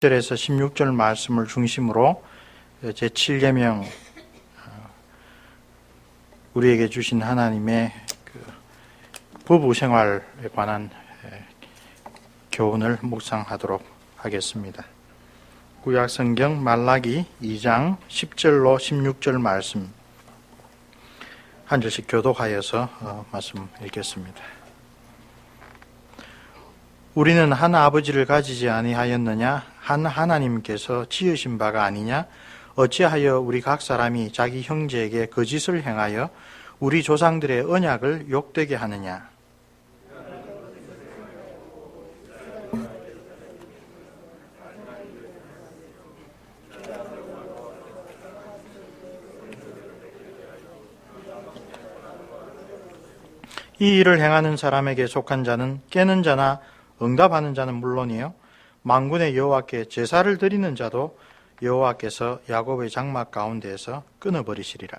1절에서 16절 말씀을 중심으로 제7계명 우리에게 주신 하나님의 부부 생활에 관한 교훈을 묵상하도록 하겠습니다. 구약 성경 말라기 2장 10절로 16절 말씀 한 절씩 교독하여서 말씀 읽겠습니다. 우리는 한 아버지를 가지지 아니하였느냐? 한 하나님께서 지으신 바가 아니냐? 어찌하여 우리 각 사람이 자기 형제에게 거짓을 행하여 우리 조상들의 언약을 욕되게 하느냐? 이 일을 행하는 사람에게 속한 자는 깨는 자나 응답하는 자는 물론이요 만군의 여호와께 제사를 드리는 자도 여호와께서 야곱의 장막 가운데에서 끊어버리시리라.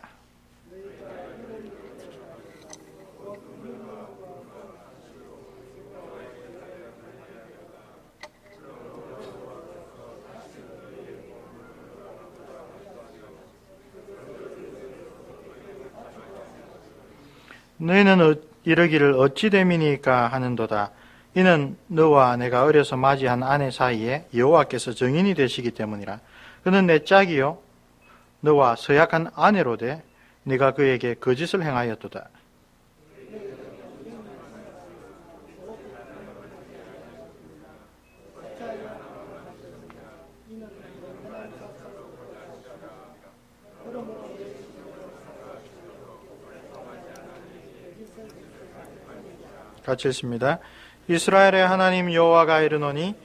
너희는 이르기를 어찌 됨이니까 하는도다. 이는 너와 내가 어려서 맞이한 아내 사이에 여호와께서 정인이 되시기 때문이라. 그는 내 짝이요 너와 서약한 아내로 돼 네가 그에게 거짓을 행하였도다. 같이 읽습니다. 이스라엘의 하나님 여호와가 이르노니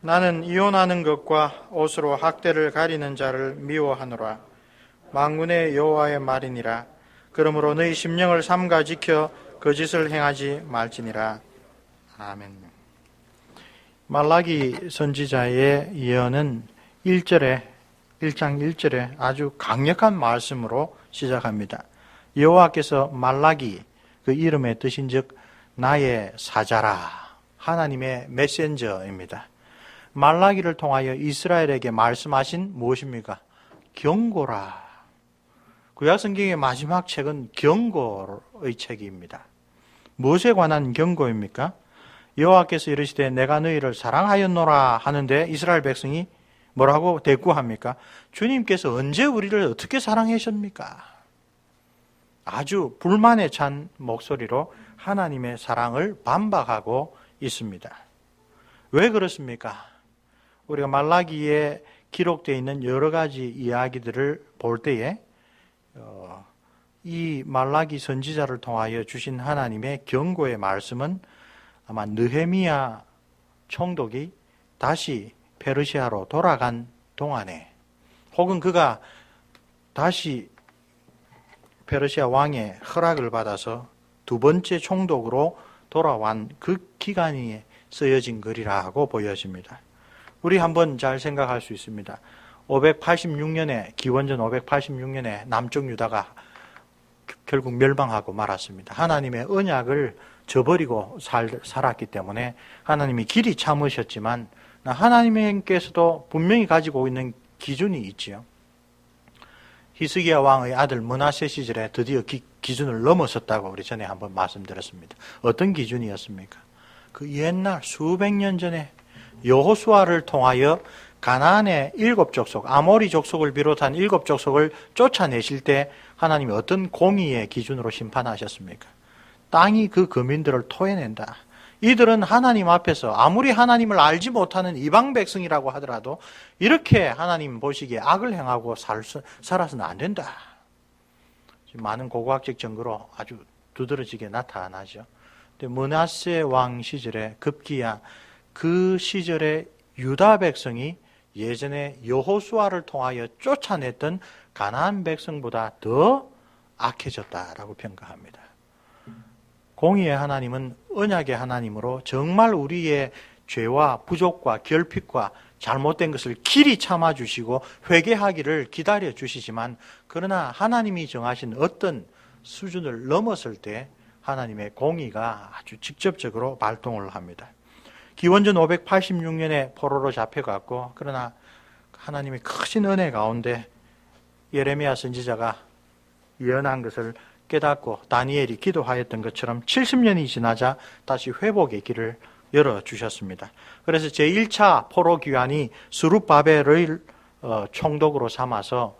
나는 이혼하는 것과 옷으로 학대를 가리는 자를 미워하노라. 만군의 여호와의 말이니라. 그러므로 너희 심령을 삼가 지켜 거짓을 행하지 말지니라. 아멘. 말라기 선지자의 예언은 1장 1절에 아주 강력한 말씀으로 시작합니다. 여호와께서 말라기 그 이름의 뜻인즉 나의 사자라. 하나님의 메신저입니다. 말라기를 통하여 이스라엘에게 말씀하신 무엇입니까? 경고라. 구약성경의 마지막 책은 경고의 책입니다. 무엇에 관한 경고입니까? 여호와께서 이르시되 내가 너희를 사랑하였노라 하는데 이스라엘 백성이 뭐라고 대꾸합니까? 주님께서 언제 우리를 어떻게 사랑하셨습니까? 아주 불만에 찬 목소리로 하나님의 사랑을 반박하고 있습니다. 왜 그렇습니까? 우리가 말라기에 기록되어 있는 여러 가지 이야기들을 볼 때에 이 말라기 선지자를 통하여 주신 하나님의 경고의 말씀은 아마 느헤미야 총독이 다시 페르시아로 돌아간 동안에 혹은 그가 다시 페르시아 왕의 허락을 받아서 두 번째 총독으로 돌아온 그 기간이 쓰여진 글이라고 보여집니다. 우리 한번 잘 생각할 수 있습니다. 586년에 기원전 586년에 남쪽 유다가 결국 멸망하고 말았습니다. 하나님의 언약을 저버리고 살았기 때문에 하나님이 길이 참으셨지만 하나님께서도 분명히 가지고 있는 기준이 있지요. 히스기야 왕의 아들 므낫세 시절에 드디어 기준을 넘어섰다고 우리 전에 한번 말씀드렸습니다. 어떤 기준이었습니까? 그 옛날 수백 년 전에 여호수아를 통하여 가나안의 7족속, 아모리 족속을 비롯한 7족속을 쫓아내실 때 하나님이 어떤 공의의 기준으로 심판하셨습니까? 땅이 그 거민들을 토해낸다. 이들은 하나님 앞에서 아무리 하나님을 알지 못하는 이방 백성이라고 하더라도 이렇게 하나님 보시기에 악을 행하고 살아서는 안 된다. 많은 고고학적 증거로 아주 두드러지게 나타나죠. 근데 므낫세 왕 시절에 급기야 그 시절에 유다 백성이 예전에 여호수아를 통하여 쫓아냈던 가나안 백성보다 더 악해졌다라고 평가합니다. 공의의 하나님은 언약의 하나님으로 정말 우리의 죄와 부족과 결핍과 잘못된 것을 길이 참아주시고 회개하기를 기다려주시지만 그러나 하나님이 정하신 어떤 수준을 넘었을 때 하나님의 공의가 아주 직접적으로 발동을 합니다. 기원전 586년에 포로로 잡혀갔고, 그러나 하나님의 크신 은혜 가운데 예레미야 선지자가 예언한 것을 깨닫고 다니엘이 기도하였던 것처럼 70년이 지나자 다시 회복의 길을 열어주셨습니다. 그래서 제1차 포로 귀환이 스룹바벨을 총독으로 삼아서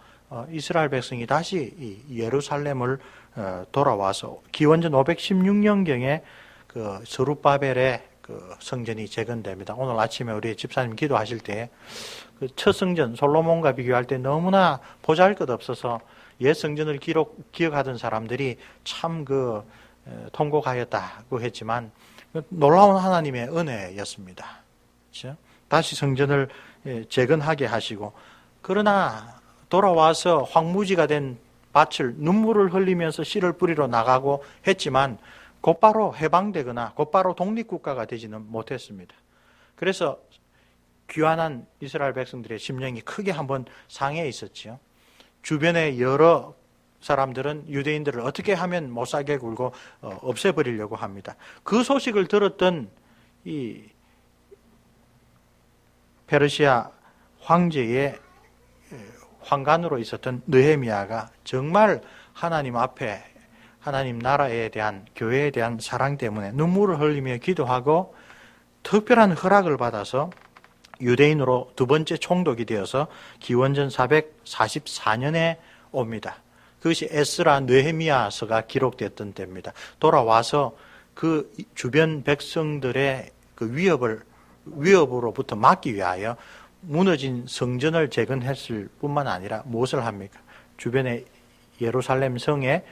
이스라엘 백성이 다시 예루살렘을 돌아와서 기원전 516년경에 그 스룹바벨의 그 성전이 재건됩니다. 오늘 아침에 우리 집사님 기도하실 때 그 첫 성전 솔로몬과 비교할 때 너무나 보잘것없어서 옛 성전을 기억하던 사람들이 참 통곡하였다고 했지만 놀라운 하나님의 은혜였습니다. 그렇죠? 다시 성전을 재건하게 하시고, 그러나 돌아와서 황무지가 된 밭을 눈물을 흘리면서 씨를 뿌리러 나가고 했지만 곧바로 해방되거나 곧바로 독립국가가 되지는 못했습니다. 그래서 귀환한 이스라엘 백성들의 심령이 크게 한번 상해 있었지요. 주변의 여러 사람들은 유대인들을 어떻게 하면 못 살게 굴고 없애버리려고 합니다. 그 소식을 들었던 이 페르시아 황제의 황관으로 있었던 느헤미야가 정말 하나님 앞에 하나님 나라에 대한, 교회에 대한 사랑 때문에 눈물을 흘리며 기도하고 특별한 허락을 받아서 유대인으로 두 번째 총독이 되어서 기원전 444년에 옵니다. 그것이 에스라 느헤미야서가 기록됐던 때입니다. 돌아와서 그 주변 백성들의 그 위협으로부터 막기 위하여 무너진 성전을 재건했을 뿐만 아니라 무엇을 합니까? 주변에 예루살렘 성에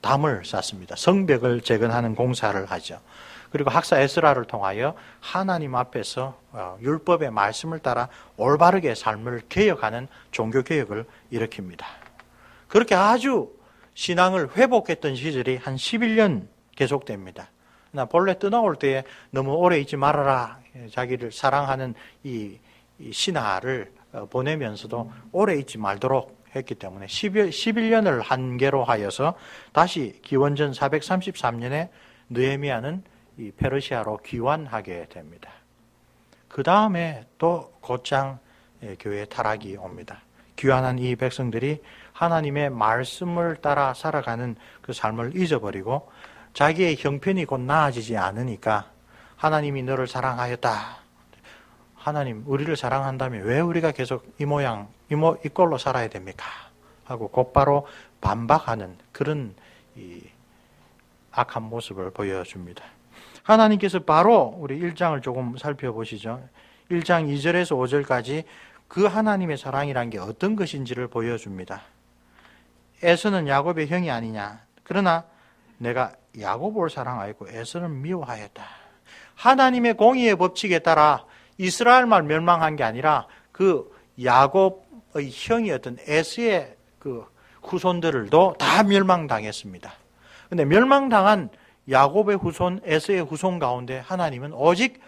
담을 쌓습니다. 성벽을 재건하는 공사를 하죠. 그리고 학사 에스라를 통하여 하나님 앞에서 율법의 말씀을 따라 올바르게 삶을 개혁하는 종교개혁을 일으킵니다. 그렇게 아주 신앙을 회복했던 시절이 한 11년 계속됩니다. 본래 떠나올 때에 너무 오래 있지 말아라, 자기를 사랑하는 이 신하를 보내면서도 오래 있지 말도록 했기 때문에 11년을 한계로 하여서 다시 기원전 433년에 느헤미야는 이 페르시아로 귀환하게 됩니다. 그 다음에 또 곧장 교회 타락이 옵니다. 귀환한 이 백성들이 하나님의 말씀을 따라 살아가는 그 삶을 잊어버리고 자기의 형편이 곧 나아지지 않으니까 하나님이 너를 사랑하였다. 하나님 우리를 사랑한다면 왜 우리가 계속 이 꼴로 살아야 됩니까? 하고 곧바로 반박하는 그런 이 악한 모습을 보여줍니다. 하나님께서 바로 우리 1장을 조금 살펴보시죠. 1장 2절에서 5절까지 그 하나님의 사랑이란 게 어떤 것인지를 보여줍니다. 에서는 야곱의 형이 아니냐. 그러나 내가 야곱을 사랑하였고 에서는 미워하였다. 하나님의 공의의 법칙에 따라 이스라엘만 멸망한 게 아니라 그 야곱의 형이었던 에서의 그 후손들도 다 멸망당했습니다. 그런데 멸망당한 야곱의 후손, 에서의 후손 가운데 하나님은 오직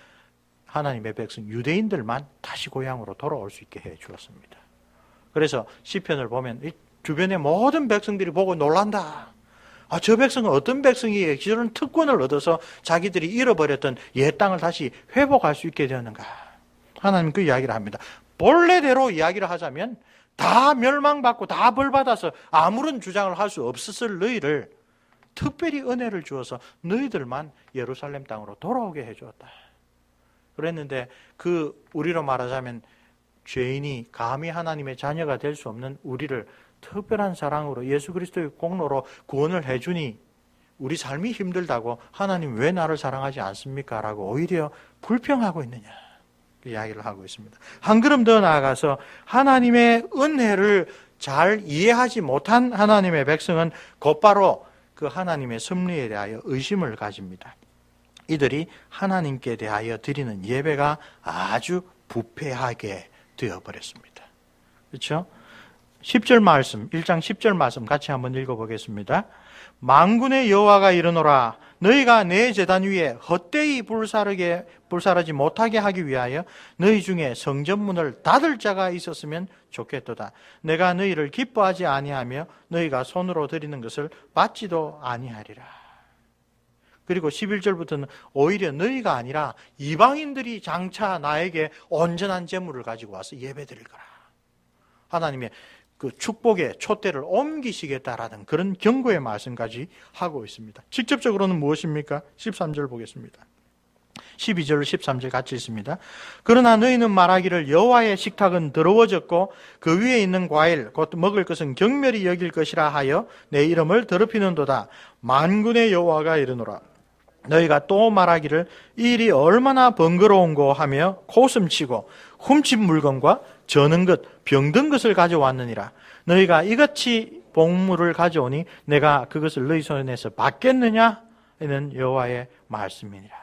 하나님의 백성 유대인들만 다시 고향으로 돌아올 수 있게 해 주었습니다. 그래서 시편을 보면 이 주변의 모든 백성들이 보고 놀란다. 저 백성은 어떤 백성이에요? 저런 특권을 얻어서 자기들이 잃어버렸던 옛 땅을 다시 회복할 수 있게 되었는가? 하나님 그 이야기를 합니다. 본래대로 이야기를 하자면 다 멸망받고 다 벌받아서 아무런 주장을 할 수 없었을 너희를 특별히 은혜를 주어서 너희들만 예루살렘 땅으로 돌아오게 해주었다. 그랬는데 우리로 말하자면 죄인이 감히 하나님의 자녀가 될 수 없는 우리를 특별한 사랑으로 예수 그리스도의 공로로 구원을 해주니 우리 삶이 힘들다고 하나님 왜 나를 사랑하지 않습니까? 라고 오히려 불평하고 있느냐 이야기를 하고 있습니다. 한 걸음 더 나아가서 하나님의 은혜를 잘 이해하지 못한 하나님의 백성은 곧바로 그 하나님의 섭리에 대하여 의심을 가집니다. 이들이 하나님께 대하여 드리는 예배가 아주 부패하게 되어버렸습니다. 그렇죠? 10절 말씀, 1장 10절 말씀 같이 한번 읽어보겠습니다. 만군의 여호와가 이르노라 너희가 내 제단 위에 헛되이 불사르지 못하게 하기 위하여 너희 중에 성전문을 닫을 자가 있었으면 좋겠도다. 내가 너희를 기뻐하지 아니하며 너희가 손으로 드리는 것을 받지도 아니하리라. 그리고 11절부터는 오히려 너희가 아니라 이방인들이 장차 나에게 온전한 재물을 가지고 와서 예배드릴 거라. 하나님의 그 축복의 촛대를 옮기시겠다라는 그런 경고의 말씀까지 하고 있습니다. 직접적으로는 무엇입니까? 13절 보겠습니다. 12절, 13절 같이 있습니다. 그러나 너희는 말하기를 여호와의 식탁은 더러워졌고 그 위에 있는 과일 곧 먹을 것은 경멸이 여길 것이라 하여 내 이름을 더럽히는도다. 만군의 여호와가 이르노라. 너희가 또 말하기를 이 일이 얼마나 번거로운고 하며 고슴치고 훔친 물건과 저는 것, 병든 것을 가져왔느니라. 너희가 이같이 복물을 가져오니 내가 그것을 너희 손에서 받겠느냐? 이는 여호와의 말씀이니라.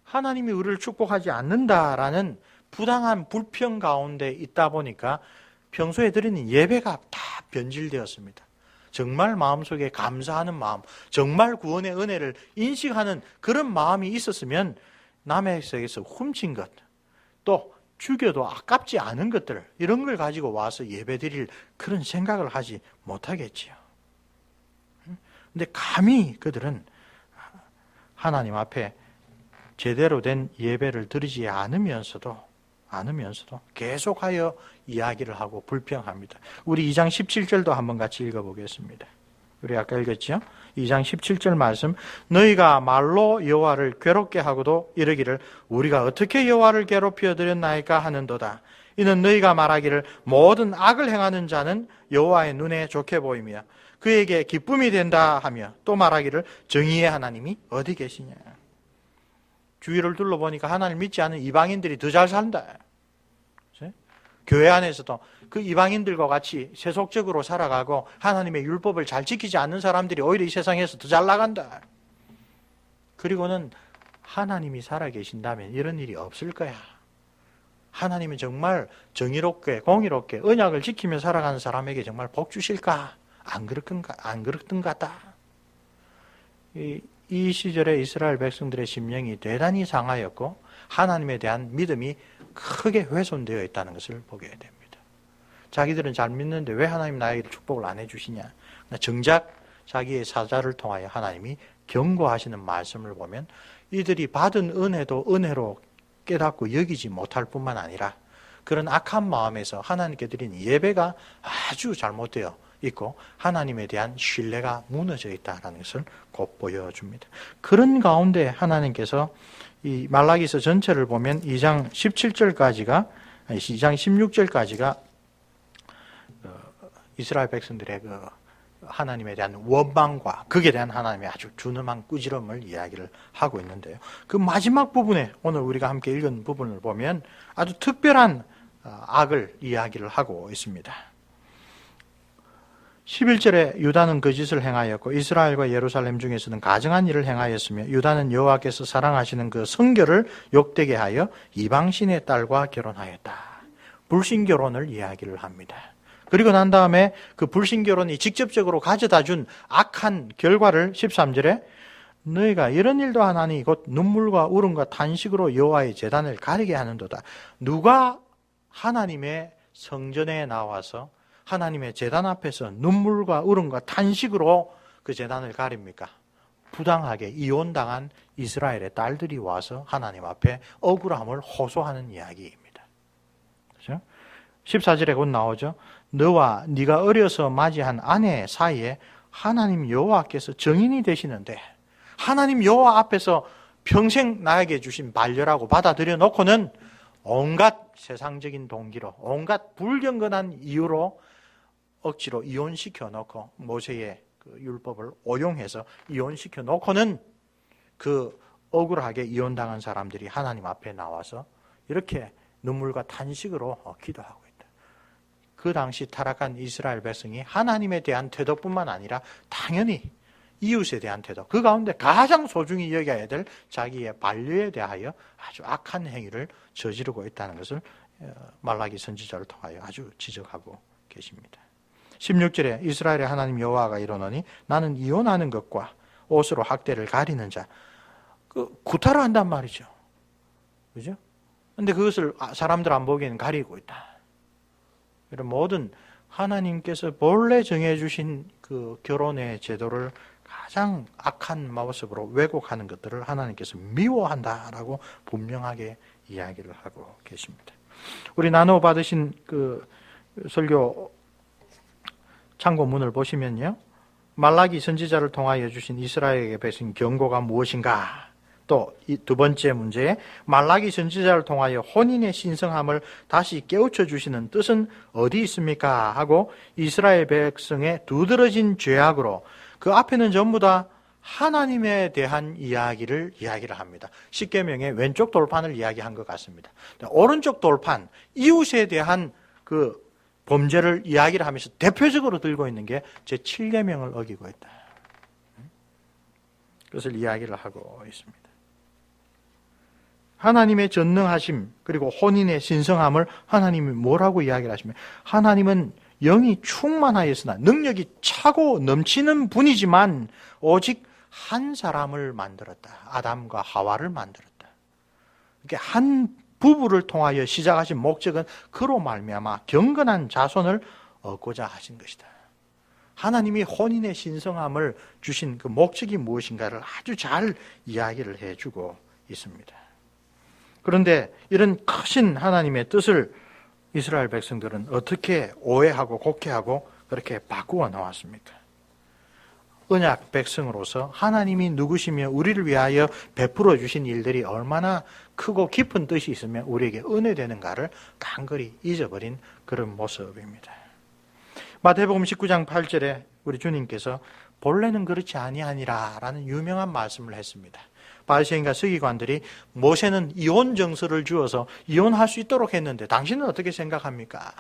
하나님이 우리를 축복하지 않는다라는 부당한 불평 가운데 있다 보니까 평소에 드리는 예배가 다 변질되었습니다. 정말 마음속에 감사하는 마음, 정말 구원의 은혜를 인식하는 그런 마음이 있었으면 남에게서 훔친 것, 또 죽여도 아깝지 않은 것들, 이런 걸 가지고 와서 예배드릴 그런 생각을 하지 못하겠지요. 근데 감히 그들은 하나님 앞에 제대로 된 예배를 드리지 않으면서도 계속하여 이야기를 하고 불평합니다. 우리 2장 17절도 한번 같이 읽어보겠습니다. 우리 아까 읽었죠? 2장 17절 말씀. 너희가 말로 여호와를 괴롭게 하고도 이르기를 우리가 어떻게 여호와를 괴롭혀 드렸나이까 하는도다. 이는 너희가 말하기를 모든 악을 행하는 자는 여호와의 눈에 좋게 보이며 그에게 기쁨이 된다 하며 또 말하기를 정의의 하나님이 어디 계시냐. 주위를 둘러보니까 하나님 믿지 않는 이방인들이 더 잘 산다. 교회 안에서도 그 이방인들과 같이 세속적으로 살아가고 하나님의 율법을 잘 지키지 않는 사람들이 오히려 이 세상에서 더 잘 나간다. 그리고는 하나님이 살아계신다면 이런 일이 없을 거야. 하나님은 정말 정의롭게 공의롭게 언약을 지키며 살아가는 사람에게 정말 복 주실까? 안 그렇던 것 같다. 이 시절에 이스라엘 백성들의 심령이 대단히 상하였고 하나님에 대한 믿음이 크게 훼손되어 있다는 것을 보게 됩니다. 자기들은 잘 믿는데 왜 하나님 나에게 축복을 안 해주시냐. 정작 자기의 사자를 통하여 하나님이 경고하시는 말씀을 보면 이들이 받은 은혜도 은혜로 깨닫고 여기지 못할 뿐만 아니라 그런 악한 마음에서 하나님께 드린 예배가 아주 잘못되어 있고 하나님에 대한 신뢰가 무너져 있다는 것을 곧 보여줍니다. 그런 가운데 하나님께서 이 말라기서 전체를 보면 2장 17절까지가 2장 16절까지가 이스라엘 백성들의 그 하나님에 대한 원망과 극에 대한 하나님의 아주 준엄한 꾸지람을 이야기를 하고 있는데요. 그 마지막 부분에 오늘 우리가 함께 읽은 부분을 보면 아주 특별한 악을 이야기를 하고 있습니다. 11절에 유다는 그 짓을 행하였고 이스라엘과 예루살렘 중에서는 가증한 일을 행하였으며 유다는 여호와께서 사랑하시는 그 성결을 욕되게 하여 이방신의 딸과 결혼하였다. 불신결혼을 이야기를 합니다. 그리고 난 다음에 그 불신결혼이 직접적으로 가져다 준 악한 결과를 13절에 너희가 이런 일도 하나니 곧 눈물과 울음과 탄식으로 여호와의 제단을 가리게 하는도다. 누가 하나님의 성전에 나와서 하나님의 제단 앞에서 눈물과 울음과 탄식으로 그 제단을 가립니까? 부당하게 이혼당한 이스라엘의 딸들이 와서 하나님 앞에 억울함을 호소하는 이야기입니다. 그렇죠? 14절에 곧 나오죠. 너와 네가 어려서 맞이한 아내 사이에 하나님 여호와께서 정인이 되시는데 하나님 여호와 앞에서 평생 나에게 주신 반려라고 받아들여 놓고는 온갖 세상적인 동기로 온갖 불경건한 이유로 억지로 이혼시켜 놓고 모세의 그 율법을 오용해서 이혼시켜 놓고는 그 억울하게 이혼당한 사람들이 하나님 앞에 나와서 이렇게 눈물과 탄식으로 기도하고 있다. 그 당시 타락한 이스라엘 백성이 하나님에 대한 태도뿐만 아니라 당연히 이웃에 대한 태도, 그 가운데 가장 소중히 여겨야 될 자기의 반려에 대하여 아주 악한 행위를 저지르고 있다는 것을 말라기 선지자를 통하여 아주 지적하고 계십니다. 16절에 이스라엘의 하나님 여호와가 이르노니 나는 이혼하는 것과 옷으로 학대를 가리는 자, 구타를 한단 말이죠. 그죠? 근데 그것을 사람들 안 보기에는 가리고 있다. 이런 모든 하나님께서 본래 정해주신 그 결혼의 제도를 가장 악한 모습으로 왜곡하는 것들을 하나님께서 미워한다라고 분명하게 이야기를 하고 계십니다. 우리 나눠 받으신 그 설교 참고문을 보시면요, 말라기 선지자를 통하여 주신 이스라엘에게 베신 경고가 무엇인가? 또 이 두 번째 문제, 말라기 선지자를 통하여 혼인의 신성함을 다시 깨우쳐 주시는 뜻은 어디 있습니까? 하고 이스라엘 백성의 두드러진 죄악으로 그 앞에는 전부 다 하나님에 대한 이야기를 합니다. 십계명의 왼쪽 돌판을 이야기한 것 같습니다. 오른쪽 돌판, 이웃에 대한 그 범죄를 이야기를 하면서 대표적으로 들고 있는 게 제7계명을 어기고 있다. 그것을 이야기를 하고 있습니다. 하나님의 전능하심 그리고 혼인의 신성함을 하나님이 뭐라고 이야기를 하시면, 하나님은 영이 충만하였으나 능력이 차고 넘치는 분이지만 오직 한 사람을 만들었다. 아담과 하와를 만들었다. 이렇게 한 부부를 통하여 시작하신 목적은 그로 말미암아 경건한 자손을 얻고자 하신 것이다. 하나님이 혼인의 신성함을 주신 그 목적이 무엇인가를 아주 잘 이야기를 해주고 있습니다. 그런데 이런 크신 하나님의 뜻을 이스라엘 백성들은 어떻게 오해하고 곡해하고 그렇게 바꾸어 나왔습니까? 언약 백성으로서 하나님이 누구시며 우리를 위하여 베풀어 주신 일들이 얼마나 크고 깊은 뜻이 있으면 우리에게 은혜되는가를 깡그리 잊어버린 그런 모습입니다. 마태복음 19장 8절에 우리 주님께서 본래는 그렇지 아니하니라 라는 유명한 말씀을 했습니다. 바리새인과 서기관들이 모세는 이혼 정서를 주어서 이혼할 수 있도록 했는데 당신은 어떻게 생각합니까?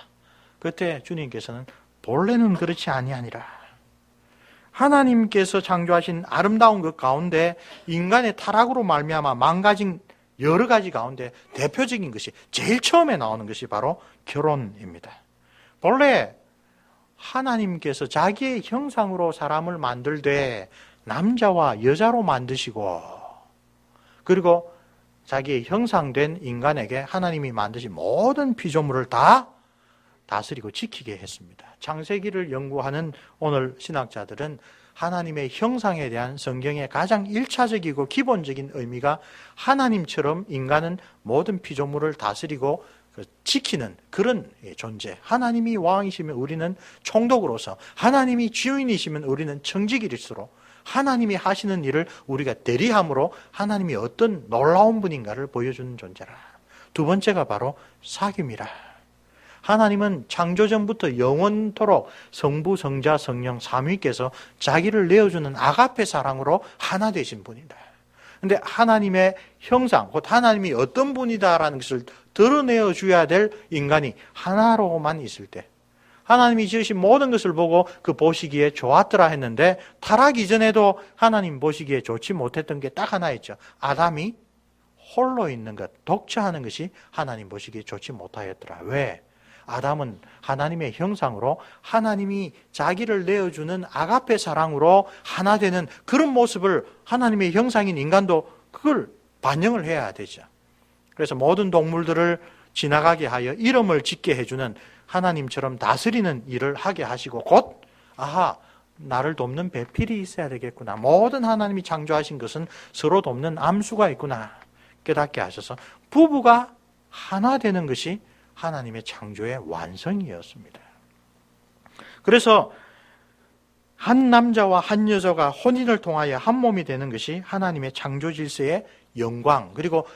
그때 주님께서는 본래는 그렇지 아니하니라. 하나님께서 창조하신 아름다운 것 가운데 인간의 타락으로 말미암아 망가진 여러 가지 가운데 대표적인 것이, 제일 처음에 나오는 것이 바로 결혼입니다. 본래 하나님께서 자기의 형상으로 사람을 만들되 남자와 여자로 만드시고, 그리고 자기의 형상된 인간에게 하나님이 만드신 모든 피조물을 다 다스리고 지키게 했습니다. 창세기를 연구하는 오늘 신학자들은 하나님의 형상에 대한 성경의 가장 1차적이고 기본적인 의미가 하나님처럼 인간은 모든 피조물을 다스리고 지키는 그런 존재. 하나님이 왕이시면 우리는 총독으로서, 하나님이 주인이시면 우리는 청지기로서 하나님이 하시는 일을 우리가 대리함으로 하나님이 어떤 놀라운 분인가를 보여주는 존재라. 두 번째가 바로 사귐이라. 하나님은 창조전부터 영원토록 성부, 성자, 성령 삼위께서 자기를 내어주는 아가페 사랑으로 하나 되신 분이다. 그런데 하나님의 형상, 곧 하나님이 어떤 분이다라는 것을 드러내어 줘야 될 인간이 하나로만 있을 때, 하나님이 지으신 모든 것을 보고 그 보시기에 좋았더라 했는데 타락 이전에도 하나님 보시기에 좋지 못했던 게 딱 하나 있죠. 아담이 홀로 있는 것, 독처하는 것이 하나님 보시기에 좋지 못하였더라. 왜? 아담은 하나님의 형상으로 하나님이 자기를 내어주는 아가페 사랑으로 하나 되는 그런 모습을, 하나님의 형상인 인간도 그걸 반영을 해야 되죠. 그래서 모든 동물들을 지나가게 하여 이름을 짓게 해주는 하나님처럼 다스리는 일을 하게 하시고, 곧 나를 돕는 배필이 있어야 되겠구나, 모든 하나님이 창조하신 것은 서로 돕는 암수가 있구나 깨닫게 하셔서 부부가 하나 되는 것이 하나님의 창조의 완성이었습니다. 그래서 한 남자와 한 여자가 혼인을 통하여 한 몸이 되는 것이 하나님의 창조 질서의 영광, 그리고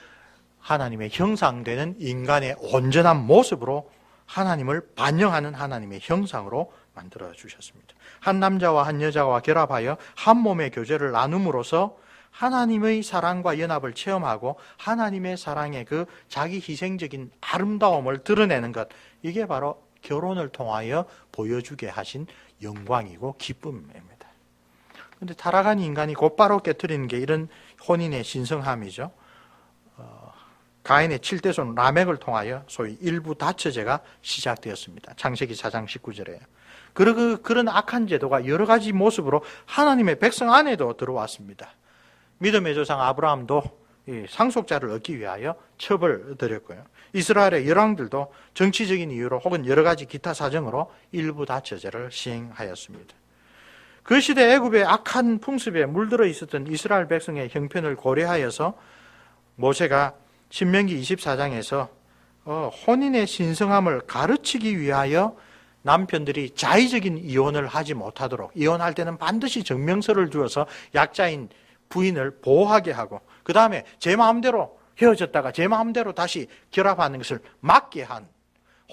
하나님의 형상되는 인간의 온전한 모습으로 하나님을 반영하는 하나님의 형상으로 만들어 주셨습니다. 한 남자와 한 여자와 결합하여 한 몸의 교제를 나눔으로써 하나님의 사랑과 연합을 체험하고 하나님의 사랑의 그 자기 희생적인 아름다움을 드러내는 것, 이게 바로 결혼을 통하여 보여주게 하신 영광이고 기쁨입니다. 그런데 타락한 인간이 곧바로 깨트리는 게 이런 혼인의 신성함이죠. 가인의 7대손 라멕을 통하여 소위 일부 다처제가 시작되었습니다. 창세기 4장 19절에. 그런 악한 제도가 여러 가지 모습으로 하나님의 백성 안에도 들어왔습니다. 믿음의 조상 아브라함도 상속자를 얻기 위하여 첩을 들였고요. 이스라엘의 열왕들도 정치적인 이유로 혹은 여러 가지 기타 사정으로 일부 다처제를 시행하였습니다. 그 시대 애굽의 악한 풍습에 물들어 있었던 이스라엘 백성의 형편을 고려하여서 모세가 신명기 24장에서 혼인의 신성함을 가르치기 위하여 남편들이 자의적인 이혼을 하지 못하도록, 이혼할 때는 반드시 증명서를 주어서 약자인 부인을 보호하게 하고, 그 다음에 제 마음대로 헤어졌다가 제 마음대로 다시 결합하는 것을 막게 한,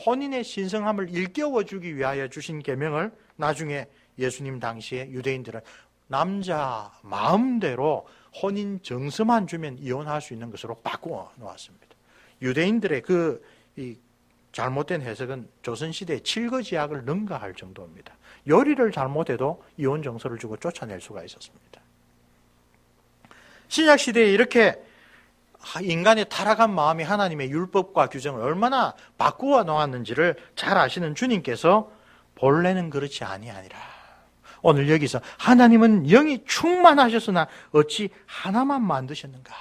혼인의 신성함을 일깨워주기 위하여 주신 계명을 나중에 예수님 당시에 유대인들은 남자 마음대로 혼인 정서만 주면 이혼할 수 있는 것으로 바꾸어 놓았습니다. 유대인들의 이 잘못된 해석은 조선시대의 칠거지약을 능가할 정도입니다. 요리를 잘못해도 이혼 정서를 주고 쫓아낼 수가 있었습니다. 신약시대에 이렇게 인간의 타락한 마음이 하나님의 율법과 규정을 얼마나 바꾸어 놓았는지를 잘 아시는 주님께서 본래는 그렇지 아니하니라. 오늘 여기서 하나님은 영이 충만하셨으나 어찌 하나만 만드셨는가?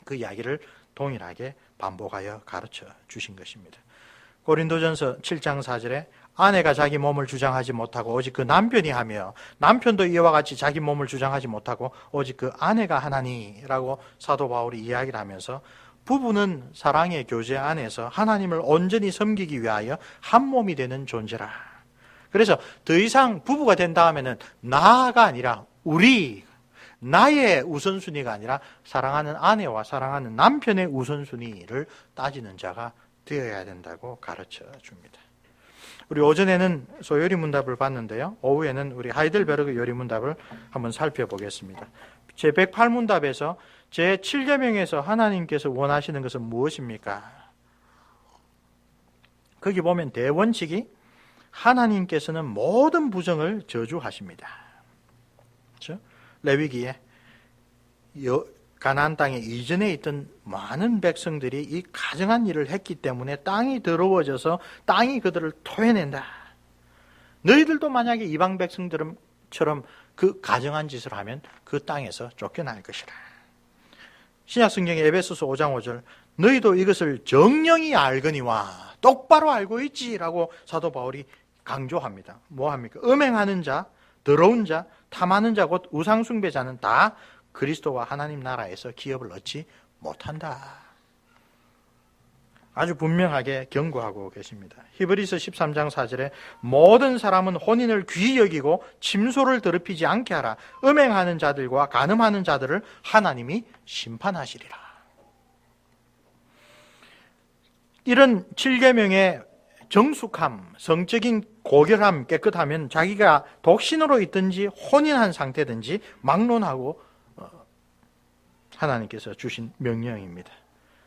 그 이야기를 동일하게 반복하여 가르쳐 주신 것입니다. 고린도전서 7장 4절에 아내가 자기 몸을 주장하지 못하고 오직 그 남편이 하며 남편도 이와 같이 자기 몸을 주장하지 못하고 오직 그 아내가 하나니라고 사도 바울이 이야기를 하면서 부부는 사랑의 교제 안에서 하나님을 온전히 섬기기 위하여 한 몸이 되는 존재라. 그래서 더 이상 부부가 된 다음에는 나가 아니라 나의 우선순위가 아니라 사랑하는 아내와 사랑하는 남편의 우선순위를 따지는 자가 되어야 된다고 가르쳐 줍니다. 우리 오전에는 소요리 문답을 봤는데요. 오후에는 우리 하이델베르그 요리 문답을 한번 살펴보겠습니다. 제108문답에서 제7계명에서 하나님께서 원하시는 것은 무엇입니까? 거기 보면 대원칙이 하나님께서는 모든 부정을 저주하십니다. 그렇죠? 레위기에 가나안 땅에 이전에 있던 많은 백성들이 이 가증한 일을 했기 때문에 땅이 더러워져서 땅이 그들을 토해낸다. 너희들도 만약에 이방 백성들처럼 그 가증한 짓을 하면 그 땅에서 쫓겨날 것이라. 신약성경의 에베소서 5장 5절 너희도 이것을 정령이 알거니와 똑바로 알고 있지라고 사도 바울이 강조합니다. 뭐합니까? 음행하는 자, 더러운 자, 탐하는 자, 곧 우상숭배자는 다 그리스도와 하나님 나라에서 기업을 얻지 못한다. 아주 분명하게 경고하고 계십니다. 히브리서 13장 4절에 모든 사람은 혼인을 귀히 여기고 침소를 더럽히지 않게 하라. 음행하는 자들과 간음하는 자들을 하나님이 심판하시리라. 이런 7계명의 정숙함, 성적인 고결함, 깨끗하면 자기가 독신으로 있든지 혼인한 상태든지 막론하고 하나님께서 주신 명령입니다.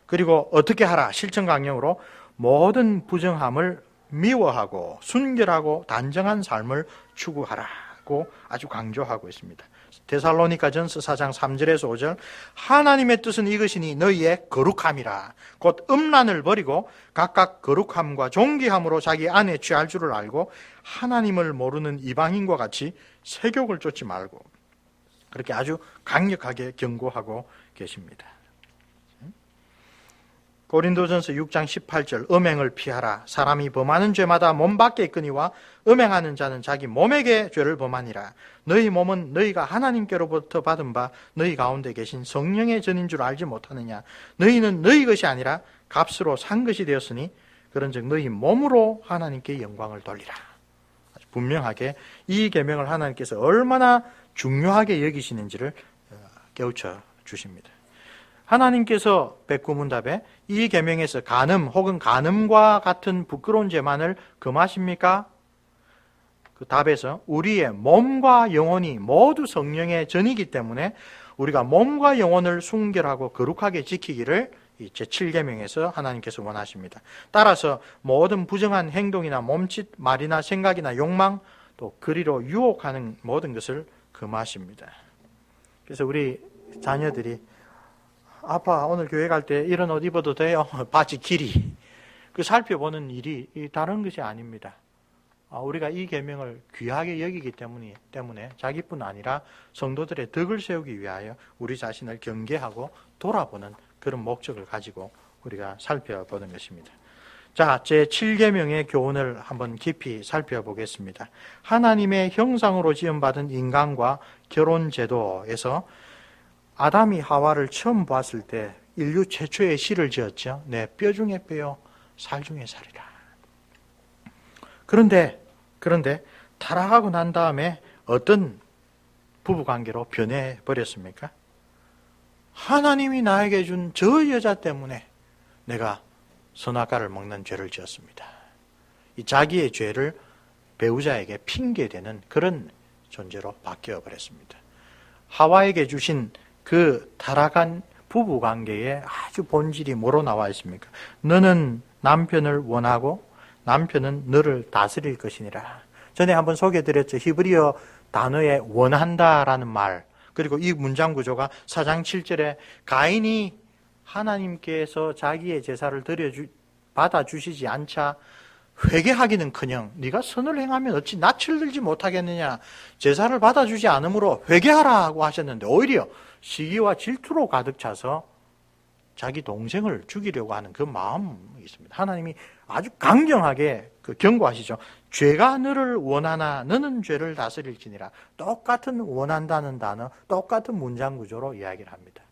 그리고 어떻게 하라? 실천 강령으로 모든 부정함을 미워하고 순결하고 단정한 삶을 추구하라고 아주 강조하고 있습니다. 데살로니가전서 4장 3절에서 5절 하나님의 뜻은 이것이니 너희의 거룩함이라. 곧 음란을 버리고 각각 거룩함과 존귀함으로 자기 안에 취할 줄을 알고 하나님을 모르는 이방인과 같이 세욕을 쫓지 말고, 그렇게 아주 강력하게 경고하고 계십니다. 고린도전서 6장 18절 음행을 피하라. 사람이 범하는 죄마다 몸 밖에 있거니와 음행하는 자는 자기 몸에게 죄를 범하니라. 너희 몸은 너희가 하나님께로부터 받은 바 너희 가운데 계신 성령의 전인 줄 알지 못하느냐. 너희는 너희 것이 아니라 값으로 산 것이 되었으니 그런즉 너희 몸으로 하나님께 영광을 돌리라. 아주 분명하게 이 계명을 하나님께서 얼마나 중요하게 여기시는지를 깨우쳐 주십니다. 하나님께서 백구문답에 이 계명에서 간음 혹은 간음과 같은 부끄러운 죄만을 금하십니까? 그 답에서 우리의 몸과 영혼이 모두 성령의 전이기 때문에 우리가 몸과 영혼을 순결하고 거룩하게 지키기를 제7계명에서 하나님께서 원하십니다. 따라서 모든 부정한 행동이나 몸짓, 말이나 생각이나 욕망, 또 그리로 유혹하는 모든 것을 금하십니다. 그래서 우리 자녀들이 아빠 오늘 교회 갈 때 이런 옷 입어도 돼요? 바지 길이. 그 살펴보는 일이 다른 것이 아닙니다. 우리가 이 계명을 귀하게 여기기 때문에 자기뿐 아니라 성도들의 덕을 세우기 위하여 우리 자신을 경계하고 돌아보는 그런 목적을 가지고 우리가 살펴보는 것입니다. 자, 제7계명의 교훈을 한번 깊이 살펴보겠습니다. 하나님의 형상으로 지음받은 인간과 결혼제도에서 아담이 하와를 처음 봤을 때 인류 최초의 시를 지었죠. 내 뼈 중에 뼈요, 살 중에 살이라. 그런데 타락하고 난 다음에 어떤 부부관계로 변해버렸습니까? 하나님이 나에게 준 저 여자 때문에 내가 선악과를 먹는 죄를 지었습니다. 이 자기의 죄를 배우자에게 핑계대는 그런 존재로 바뀌어버렸습니다. 하와에게 주신 그 타락한 부부관계의 아주 본질이 뭐로 나와 있습니까? 너는 남편을 원하고 남편은 너를 다스릴 것이니라. 전에 한번 소개해드렸죠. 히브리어 단어에 원한다라는 말, 그리고 이 문장 구조가 4장 7절에 가인이 하나님께서 자기의 제사를 받아주시지 않자 회개하기는커녕 네가 선을 행하면 어찌 낯을 들지 못하겠느냐. 제사를 받아주지 않으므로 회개하라고 하셨는데 오히려 시기와 질투로 가득 차서 자기 동생을 죽이려고 하는 그 마음이 있습니다. 하나님이 아주 강경하게 경고하시죠. 죄가 너를 원하나 너는 죄를 다스릴지니라. 똑같은 원한다는 단어, 똑같은 문장 구조로 이야기를 합니다.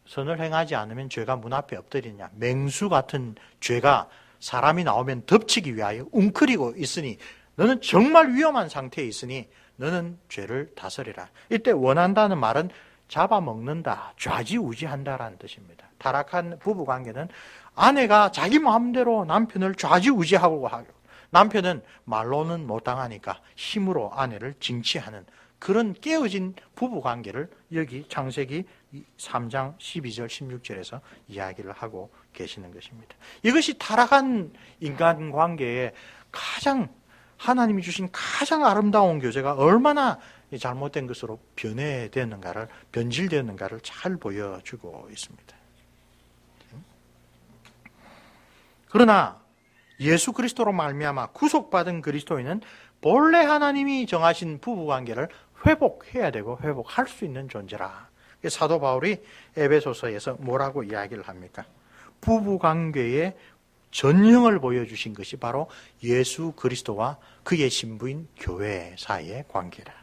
선을 행하지 않으면 죄가 문 앞에 엎드리냐. 맹수 같은 죄가 사람이 나오면 덮치기 위하여 웅크리고 있으니 너는 정말 위험한 상태에 있으니 너는 죄를 다스리라. 이때 원한다는 말은 잡아먹는다, 좌지우지한다라는 뜻입니다. 타락한 부부관계는 아내가 자기 마음대로 남편을 좌지우지하고 하고 남편은 말로는 못당하니까 힘으로 아내를 징치하는 그런 깨어진 부부관계를 여기 창세기 3장 12절 16절에서 이야기를 하고 계시는 것입니다. 이것이 타락한 인간관계의 가장 하나님이 주신 가장 아름다운 교제가 얼마나 잘못된 것으로 변질되었는가를 잘 보여주고 있습니다. 그러나 예수 그리스도로 말미암아 구속받은 그리스도인은 본래 하나님이 정하신 부부관계를 회복해야 되고 회복할 수 있는 존재라. 사도 바울이 에베소서에서 뭐라고 이야기를 합니까? 부부관계의 전형을 보여주신 것이 바로 예수 그리스도와 그의 신부인 교회 사이의 관계라.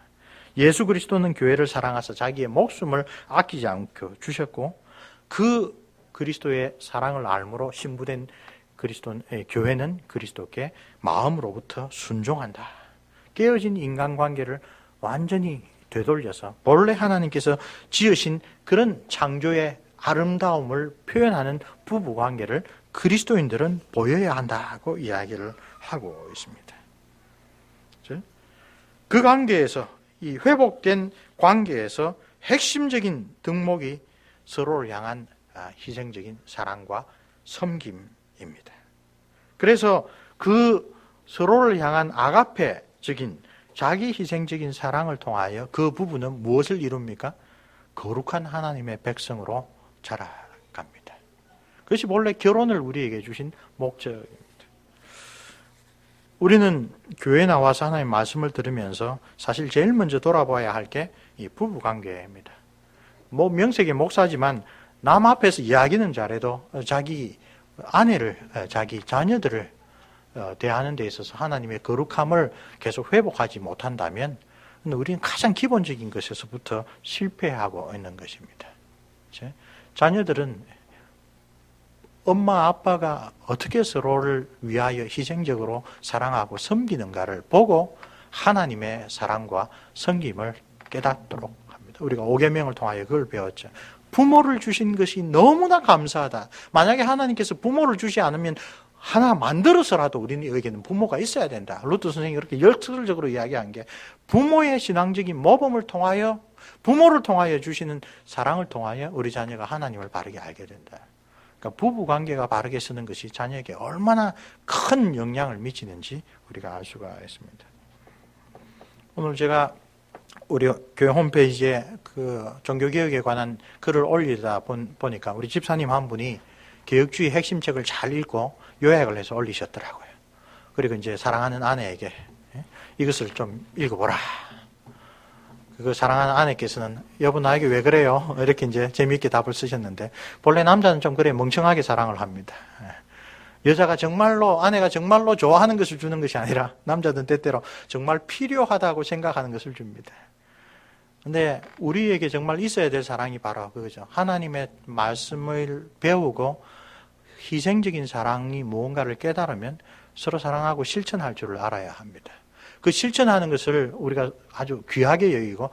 예수 그리스도는 교회를 사랑하사 자기의 목숨을 아끼지 않고 주셨고 그 그리스도의 사랑을 알므로 신부된 교회는 그리스도께 마음으로부터 순종한다. 깨어진 인간관계를 완전히 되돌려서 본래 하나님께서 지으신 그런 창조의 아름다움을 표현하는 부부관계를 그리스도인들은 보여야 한다고 이야기를 하고 있습니다. 그 관계에서, 이 회복된 관계에서 핵심적인 덕목이 서로를 향한 희생적인 사랑과 섬김입니다. 그래서 그 서로를 향한 아가페적인 자기 희생적인 사랑을 통하여 그 부부는 무엇을 이룹니까? 거룩한 하나님의 백성으로 자라갑니다. 그것이 본래 결혼을 우리에게 주신 목적입니다. 우리는 교회에 나와서 하나님의 말씀을 들으면서 사실 제일 먼저 돌아봐야 할 게 이 부부관계입니다. 명색이 목사지만 남 앞에서 이야기는 잘해도 자기 아내를, 자기 자녀들을 대하는 데 있어서 하나님의 거룩함을 계속 회복하지 못한다면 우리는 가장 기본적인 것에서부터 실패하고 있는 것입니다. 자녀들은 엄마 아빠가 어떻게 서로를 위하여 희생적으로 사랑하고 섬기는가를 보고 하나님의 사랑과 섬김을 깨닫도록 합니다. 우리가 5계명을 통하여 그걸 배웠죠. 부모를 주신 것이 너무나 감사하다. 만약에 하나님께서 부모를 주지 않으면 하나 만들어서라도 우리에게는 부모가 있어야 된다. 루트 선생님이 그렇게 열설적으로 이야기한 게 부모의 신앙적인 모범을 통하여 부모를 통하여 주시는 사랑을 통하여 우리 자녀가 하나님을 바르게 알게 된다. 그러니까 부부관계가 바르게 서는 것이 자녀에게 얼마나 큰 영향을 미치는지 우리가 알 수가 있습니다. 오늘 제가 우리 교회 홈페이지에 그 종교개혁에 관한 글을 올리다 보니까 우리 집사님 한 분이 개혁주의 핵심책을 잘 읽고 요약을 해서 올리셨더라고요. 그리고 이제 사랑하는 아내에게 이것을 좀 읽어보라. 그 사랑하는 아내께서는 여보 나에게 왜 그래요? 이렇게 이제 재미있게 답을 쓰셨는데 본래 남자는 좀 그래 멍청하게 사랑을 합니다. 여자가 정말로, 아내가 정말로 좋아하는 것을 주는 것이 아니라 남자든 때때로 정말 필요하다고 생각하는 것을 줍니다. 근데 우리에게 정말 있어야 될 사랑이 바로 그거죠. 하나님의 말씀을 배우고 희생적인 사랑이 무언가를 깨달으면 서로 사랑하고 실천할 줄을 알아야 합니다. 그 실천하는 것을 우리가 아주 귀하게 여기고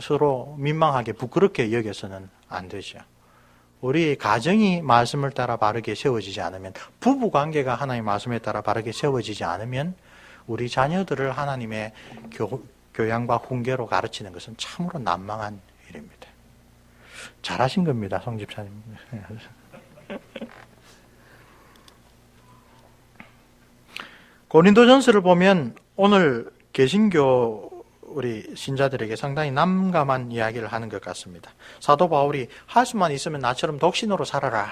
서로 민망하게 부끄럽게 여겨서는 안 되죠. 우리 가정이 말씀을 따라 바르게 세워지지 않으면, 부부관계가 하나님의 말씀에 따라 바르게 세워지지 않으면 우리 자녀들을 하나님의 교양과 훈계로 가르치는 것은 참으로 난망한 일입니다. 잘하신 겁니다, 송 집사님. 고린도전서를 보면 오늘 개신교 우리 신자들에게 상당히 난감한 이야기를 하는 것 같습니다. 사도 바울이 할 수만 있으면 나처럼 독신으로 살아라.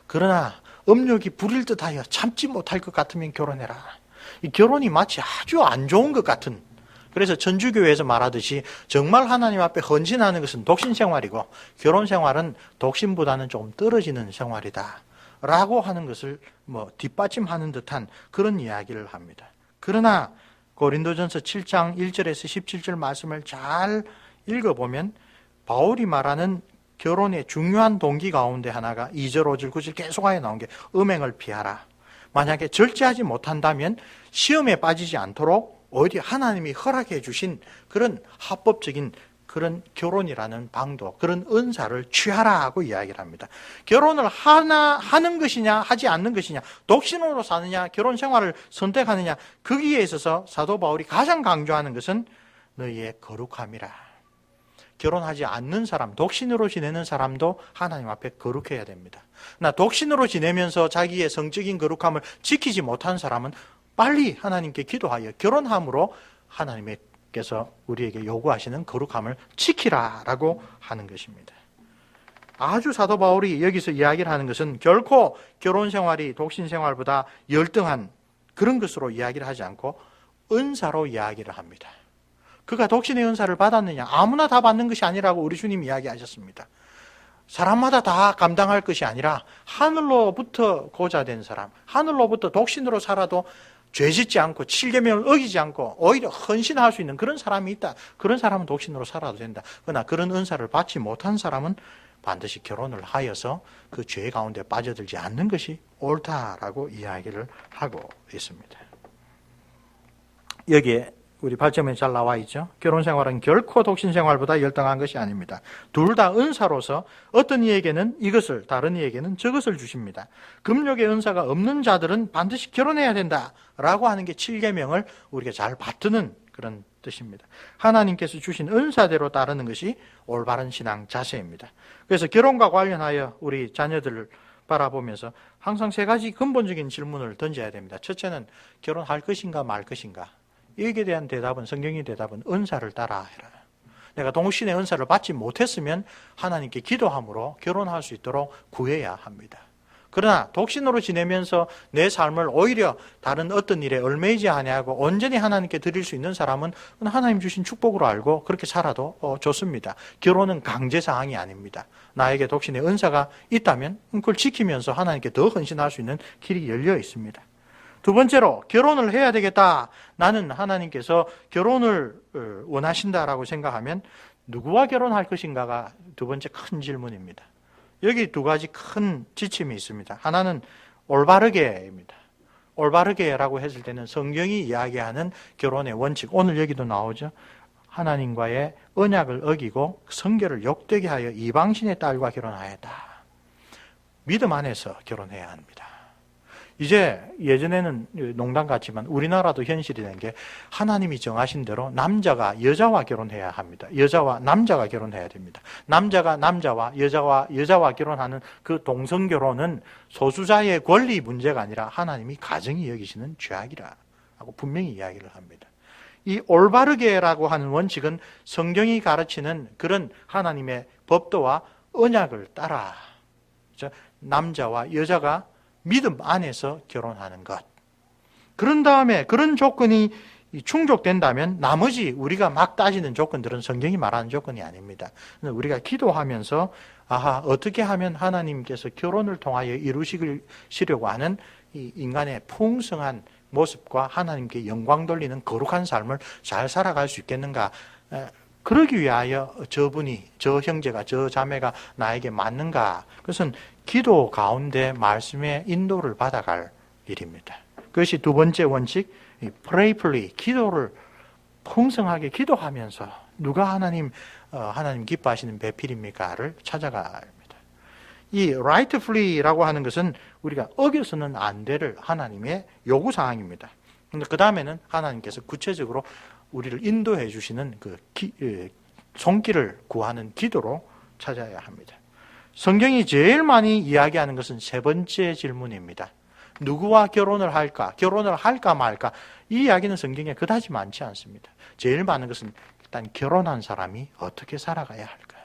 그러나 음욕이 부릴 듯하여 참지 못할 것 같으면 결혼해라. 이 결혼이 마치 아주 안 좋은 것 같은, 그래서 천주교에서 말하듯이 정말 하나님 앞에 헌신하는 것은 독신 생활이고 결혼 생활은 독신보다는 조금 떨어지는 생활이다 라고 하는 것을 뒷받침하는 듯한 그런 이야기를 합니다. 그러나 고린도전서 7장 1절에서 17절 말씀을 잘 읽어보면 바울이 말하는 결혼의 중요한 동기 가운데 하나가 2절, 5절, 9절 계속하여 나온 게 음행을 피하라. 만약에 절제하지 못한다면 시험에 빠지지 않도록 오히려 하나님이 허락해 주신 그런 합법적인 그런 결혼이라는 방도, 그런 은사를 취하라고 이야기를 합니다. 결혼을 하는 것이냐 하지 않는 것이냐, 독신으로 사느냐 결혼 생활을 선택하느냐, 거기에 있어서 사도 바울이 가장 강조하는 것은 너희의 거룩함이라. 결혼하지 않는 사람, 독신으로 지내는 사람도 하나님 앞에 거룩해야 됩니다. 나 독신으로 지내면서 자기의 성적인 거룩함을 지키지 못한 사람은 빨리 하나님께 기도하여 결혼함으로 하나님께서 우리에게 요구하시는 거룩함을 지키라라고 하는 것입니다. 아주 사도 바울이 여기서 이야기를 하는 것은 결코 결혼 생활이 독신 생활보다 열등한 그런 것으로 이야기를 하지 않고 은사로 이야기를 합니다. 그가 독신의 은사를 받았느냐? 아무나 다 받는 것이 아니라고 우리 주님 이야기하셨습니다. 사람마다 다 감당할 것이 아니라 하늘로부터 고자된 사람, 하늘로부터 독신으로 살아도 죄짓지 않고 칠계명을 어기지 않고 오히려 헌신할 수 있는 그런 사람이 있다. 그런 사람은 독신으로 살아도 된다. 그러나 그런 은사를 받지 못한 사람은 반드시 결혼을 하여서 그 죄 가운데 빠져들지 않는 것이 옳다라고 이야기를 하고 있습니다. 여기에 우리 8점에 잘 나와 있죠. 결혼 생활은 결코 독신 생활보다 열등한 것이 아닙니다. 둘 다 은사로서 어떤 이에게는 이것을, 다른 이에게는 저것을 주십니다. 금욕의 은사가 없는 자들은 반드시 결혼해야 된다라고 하는 게 7계명을 우리가 잘 받드는 그런 뜻입니다. 하나님께서 주신 은사대로 따르는 것이 올바른 신앙 자세입니다. 그래서 결혼과 관련하여 우리 자녀들을 바라보면서 항상 세 가지 근본적인 질문을 던져야 됩니다. 첫째는 결혼할 것인가 말 것인가. 여기에 대한 대답은, 성경의 대답은 은사를 따라 해라. 내가 동신의 은사를 받지 못했으면 하나님께 기도함으로 결혼할 수 있도록 구해야 합니다. 그러나 독신으로 지내면서 내 삶을 오히려 다른 어떤 일에 얽매이지 아니하고 온전히 하나님께 드릴 수 있는 사람은 하나님 주신 축복으로 알고 그렇게 살아도 좋습니다. 결혼은 강제사항이 아닙니다. 나에게 독신의 은사가 있다면 그걸 지키면서 하나님께 더 헌신할 수 있는 길이 열려 있습니다. 두 번째로, 결혼을 해야 되겠다. 나는 하나님께서 결혼을 원하신다라고 생각하면 누구와 결혼할 것인가가 두 번째 큰 질문입니다. 여기 두 가지 큰 지침이 있습니다. 하나는 올바르게입니다. 올바르게라고 했을 때는 성경이 이야기하는 결혼의 원칙, 오늘 여기도 나오죠. 하나님과의 언약을 어기고 성결을 욕되게 하여 이방신의 딸과 결혼하였다. 믿음 안에서 결혼해야 합니다. 이제 예전에는 농담 같지만 우리나라도 현실이 된 게 하나님이 정하신 대로 남자가 여자와 결혼해야 합니다. 여자와 남자가 결혼해야 됩니다. 남자가 남자와 여자와 결혼하는 그 동성결혼은 소수자의 권리 문제가 아니라 하나님이 가정이 여기시는 죄악이라 하고 분명히 이야기를 합니다. 이 올바르게라고 하는 원칙은 성경이 가르치는 그런 하나님의 법도와 언약을 따라 남자와 여자가 믿음 안에서 결혼하는 것. 그런 다음에 그런 조건이 충족된다면 나머지 우리가 막 따지는 조건들은 성경이 말하는 조건이 아닙니다. 우리가 기도하면서 어떻게 하면 하나님께서 결혼을 통하여 이루시려고 하는 이 인간의 풍성한 모습과 하나님께 영광 돌리는 거룩한 삶을 잘 살아갈 수 있겠는가? 그러기 위하여 저분이, 저 형제가, 저 자매가 나에게 맞는가? 그것은 기도 가운데 말씀의 인도를 받아갈 일입니다. 그것이 두 번째 원칙, prayerfully, 기도를 풍성하게 기도하면서 누가 하나님 기뻐하시는 배필입니까를 찾아가야 합니다. 이 rightfully라고 하는 것은 우리가 어겨서는 안 될 하나님의 요구사항입니다. 그런데 그 다음에는 하나님께서 구체적으로 우리를 인도해 주시는 손길을 구하는 기도로 찾아야 합니다. 성경이 제일 많이 이야기하는 것은 세 번째 질문입니다. 누구와 결혼을 할까? 결혼을 할까 말까? 이 이야기는 성경에 그다지 많지 않습니다. 제일 많은 것은 일단 결혼한 사람이 어떻게 살아가야 할까?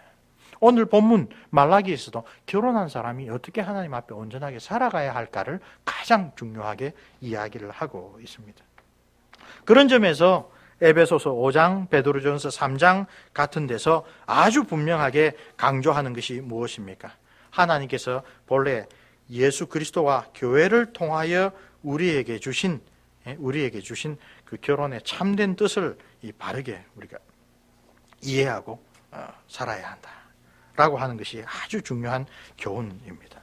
오늘 본문 말라기에서도 결혼한 사람이 어떻게 하나님 앞에 온전하게 살아가야 할까를 가장 중요하게 이야기를 하고 있습니다. 그런 점에서 에베소서 5장, 베드로전서 3장 같은 데서 아주 분명하게 강조하는 것이 무엇입니까? 하나님께서 본래 예수 그리스도와 교회를 통하여 우리에게 주신 그 결혼의 참된 뜻을 바르게 우리가 이해하고 살아야 한다라고 하는 것이 아주 중요한 교훈입니다.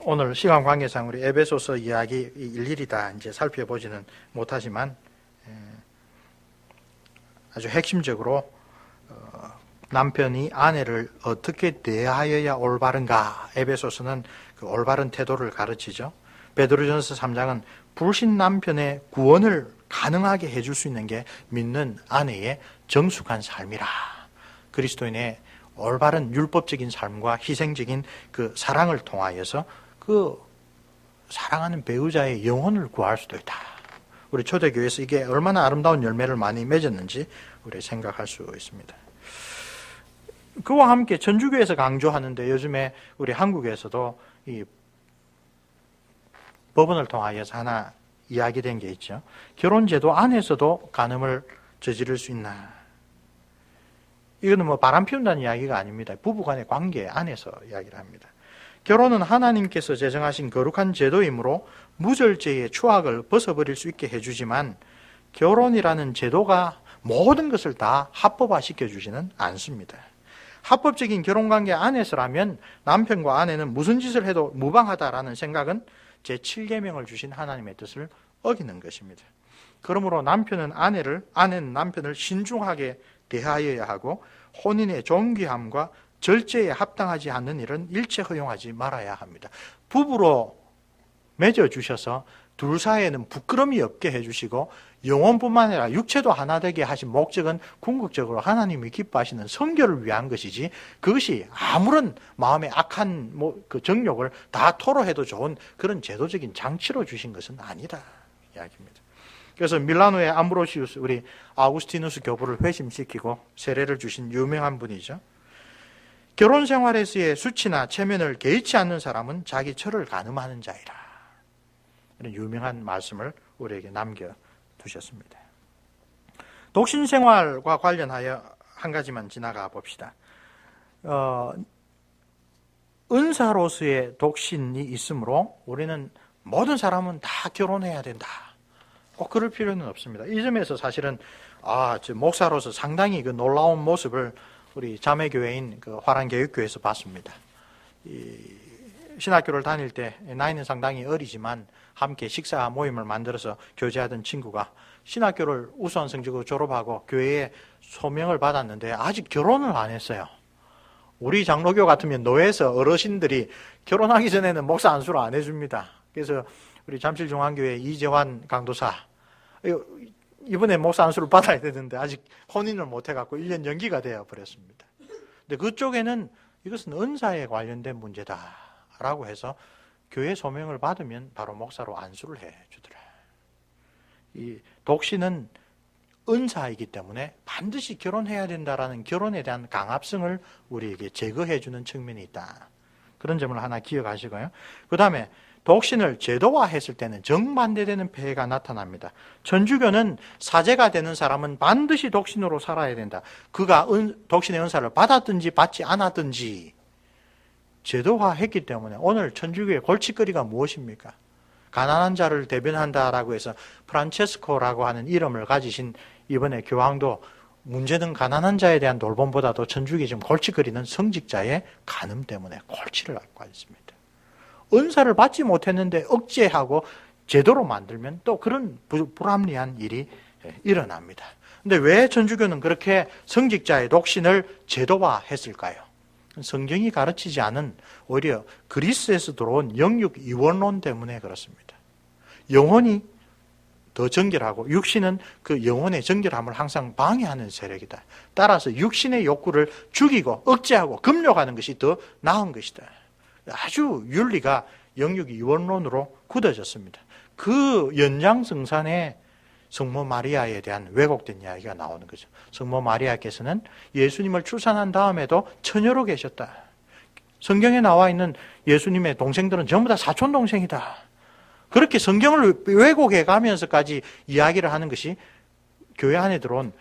오늘 시간 관계상 우리 에베소서 이야기 일일이 다 이제 살펴보지는 못하지만 아주 핵심적으로 남편이 아내를 어떻게 대하여야 올바른가, 에베소서는 그 올바른 태도를 가르치죠. 베드로전서 3장은 불신 남편의 구원을 가능하게 해줄 수 있는 게 믿는 아내의 정숙한 삶이라. 그리스도인의 올바른 율법적인 삶과 희생적인 그 사랑을 통하여서 그 사랑하는 배우자의 영혼을 구할 수도 있다. 우리 초대교회에서 이게 얼마나 아름다운 열매를 많이 맺었는지 우리 생각할 수 있습니다. 그와 함께 천주교에서 강조하는데 요즘에 우리 한국에서도 이 법원을 통하여서 하나 이야기된 게 있죠. 결혼제도 안에서도 간음을 저지를 수 있나? 이거는 바람 피운다는 이야기가 아닙니다. 부부간의 관계 안에서 이야기를 합니다. 결혼은 하나님께서 제정하신 거룩한 제도이므로 무절제의 추악을 벗어버릴 수 있게 해주지만 결혼이라는 제도가 모든 것을 다 합법화시켜주지는 않습니다. 합법적인 결혼관계 안에서라면 남편과 아내는 무슨 짓을 해도 무방하다라는 생각은 제7계명을 주신 하나님의 뜻을 어기는 것입니다. 그러므로 아내는 남편을 신중하게 대하여야 하고 혼인의 존귀함과 절제에 합당하지 않는 일은 일체 허용하지 말아야 합니다. 부부로 맺어주셔서 둘 사이에는 부끄러움이 없게 해주시고 영혼뿐만 아니라 육체도 하나 되게 하신 목적은 궁극적으로 하나님이 기뻐하시는 성결을 위한 것이지 그것이 아무런 마음의 악한 그 정욕을 다 토로해도 좋은 그런 제도적인 장치로 주신 것은 아니다 이야기입니다. 그래서 밀라노의 암브로시우스 우리 아우구스티누스 교부를 회심시키고 세례를 주신 유명한 분이죠. 결혼 생활에서의 수치나 체면을 개의치 않는 사람은 자기 처를 간음하는 자이라. 이런 유명한 말씀을 우리에게 남겨두셨습니다. 독신 생활과 관련하여 한 가지만 지나가 봅시다. 은사로서의 독신이 있으므로 우리는 모든 사람은 다 결혼해야 된다. 꼭 그럴 필요는 없습니다. 이 점에서 사실은 저 목사로서 상당히 그 놀라운 모습을 우리 자매교회인 그 화란교육교회에서 봤습니다. 신학교를 다닐 때 나이는 상당히 어리지만 함께 식사 모임을 만들어서 교제하던 친구가 신학교를 우수한 성적으로 졸업하고 교회에 소명을 받았는데 아직 결혼을 안 했어요. 우리 장로교 같으면 노회에서 어르신들이 결혼하기 전에는 목사 안수를 안 해줍니다. 그래서 우리 잠실중앙교회 이재환 강도사 이번에 목사 안수를 받아야 되는데 아직 혼인을 못 해갖고 1년 연기가 되어 버렸습니다. 근데 그쪽에는 이것은 은사에 관련된 문제다라고 해서 교회 소명을 받으면 바로 목사로 안수를 해주더라. 이 독신은 은사이기 때문에 반드시 결혼해야 된다라는 결혼에 대한 강압성을 우리에게 제거해주는 측면이 있다. 그런 점을 하나 기억하시고요. 그 다음에 독신을 제도화했을 때는 정반대되는 폐해가 나타납니다. 천주교는 사제가 되는 사람은 반드시 독신으로 살아야 된다. 그가 독신의 은사를 받았든지 받지 않았든지 제도화했기 때문에 오늘 천주교의 골칫거리가 무엇입니까? 가난한 자를 대변한다라고 해서 프란체스코라고 하는 이름을 가지신 이번에 교황도 문제는 가난한 자에 대한 돌봄보다도 천주교에 좀 골칫거리는 성직자의 간음 때문에 골치를 앓고 있습니다. 은사를 받지 못했는데 억제하고 제도로 만들면 또 그런 불합리한 일이 일어납니다. 근데 왜 천주교는 그렇게 성직자의 독신을 제도화했을까요? 성경이 가르치지 않은 오히려 그리스에서 들어온 영육 이원론 때문에 그렇습니다. 영혼이 더 정결하고 육신은 그 영혼의 정결함을 항상 방해하는 세력이다. 따라서 육신의 욕구를 죽이고 억제하고 금욕하는 것이 더 나은 것이다. 아주 윤리가 영육 이원론으로 굳어졌습니다. 그 연장성산에 성모 마리아에 대한 왜곡된 이야기가 나오는 거죠. 성모 마리아께서는 예수님을 출산한 다음에도 처녀로 계셨다. 성경에 나와 있는 예수님의 동생들은 전부 다 사촌 동생이다. 그렇게 성경을 왜곡해 가면서까지 이야기를 하는 것이 교회 안에 들어온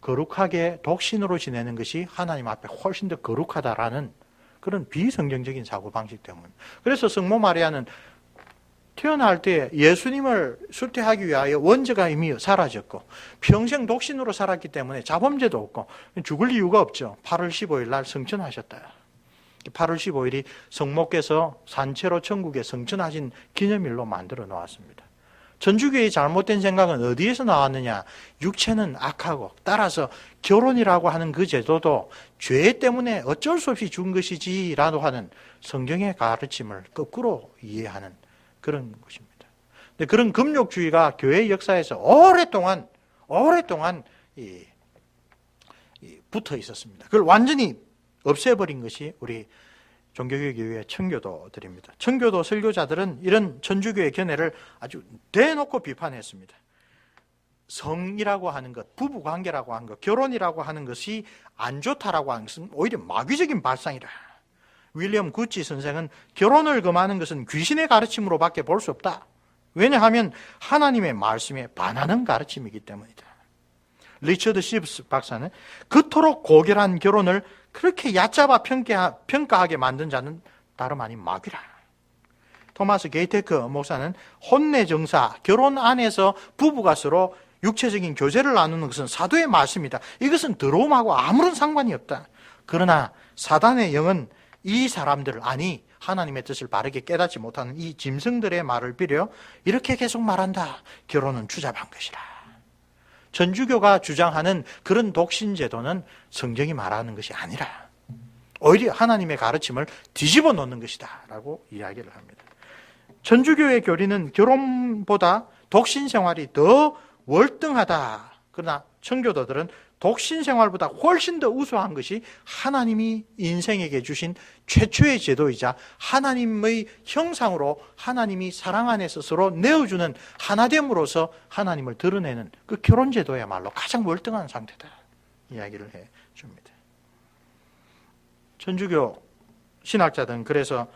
거룩하게 독신으로 지내는 것이 하나님 앞에 훨씬 더 거룩하다라는 그런 비성경적인 사고방식 때문에. 그래서 성모 마리아는 태어날 때 예수님을 수태하기 위하여 원죄가 이미 사라졌고 평생 독신으로 살았기 때문에 자범죄도 없고 죽을 이유가 없죠. 8월 15일 날 성천하셨다. 8월 15일이 성모께서 산채로 천국에 성천하신 기념일로 만들어 놓았습니다. 천주교의 잘못된 생각은 어디에서 나왔느냐? 육체는 악하고 따라서 결혼이라고 하는 그 제도도 죄 때문에 어쩔 수 없이 준 것이지라도 하는 성경의 가르침을 거꾸로 이해하는 그런 것입니다. 근데 그런 금욕주의가 교회 역사에서 오랫동안 붙어 있었습니다. 그걸 완전히 없애버린 것이 우리 종교개혁교회의 청교도들입니다. 청교도 설교자들은 이런 천주교의 견해를 아주 대놓고 비판했습니다. 성이라고 하는 것, 부부관계라고 하는 것, 결혼이라고 하는 것이 안 좋다라고 하는 것은 오히려 마귀적인 발상이라. 윌리엄 구치 선생은 결혼을 금하는 것은 귀신의 가르침으로밖에 볼 수 없다. 왜냐하면 하나님의 말씀에 반하는 가르침이기 때문이다. 리처드 시브스 박사는 그토록 고결한 결혼을 그렇게 얕잡아 평가하게 만든 자는 다름 아닌 마귀라. 토마스 게이테크 목사는 혼내 정사, 결혼 안에서 부부가 서로 육체적인 교제를 나누는 것은 사도의 말씀이다. 이것은 더러움하고 아무런 상관이 없다. 그러나 사단의 영은 이 사람들, 아니 하나님의 뜻을 바르게 깨닫지 못하는 이 짐승들의 말을 빌려 이렇게 계속 말한다. 결혼은 주잡한 것이라. 천주교가 주장하는 그런 독신제도는 성경이 말하는 것이 아니라 오히려 하나님의 가르침을 뒤집어 놓는 것이다 라고 이야기를 합니다. 천주교의 교리는 결혼보다 독신 생활이 더 월등하다. 그러나 청교도들은 독신 생활보다 훨씬 더 우수한 것이 하나님이 인생에게 주신 최초의 제도이자 하나님의 형상으로 하나님이 사랑 안에서 서로 내어주는 하나됨으로써 하나님을 드러내는 그 결혼 제도야말로 가장 월등한 상태다. 이야기를 해 줍니다. 천주교 신학자들은 그래서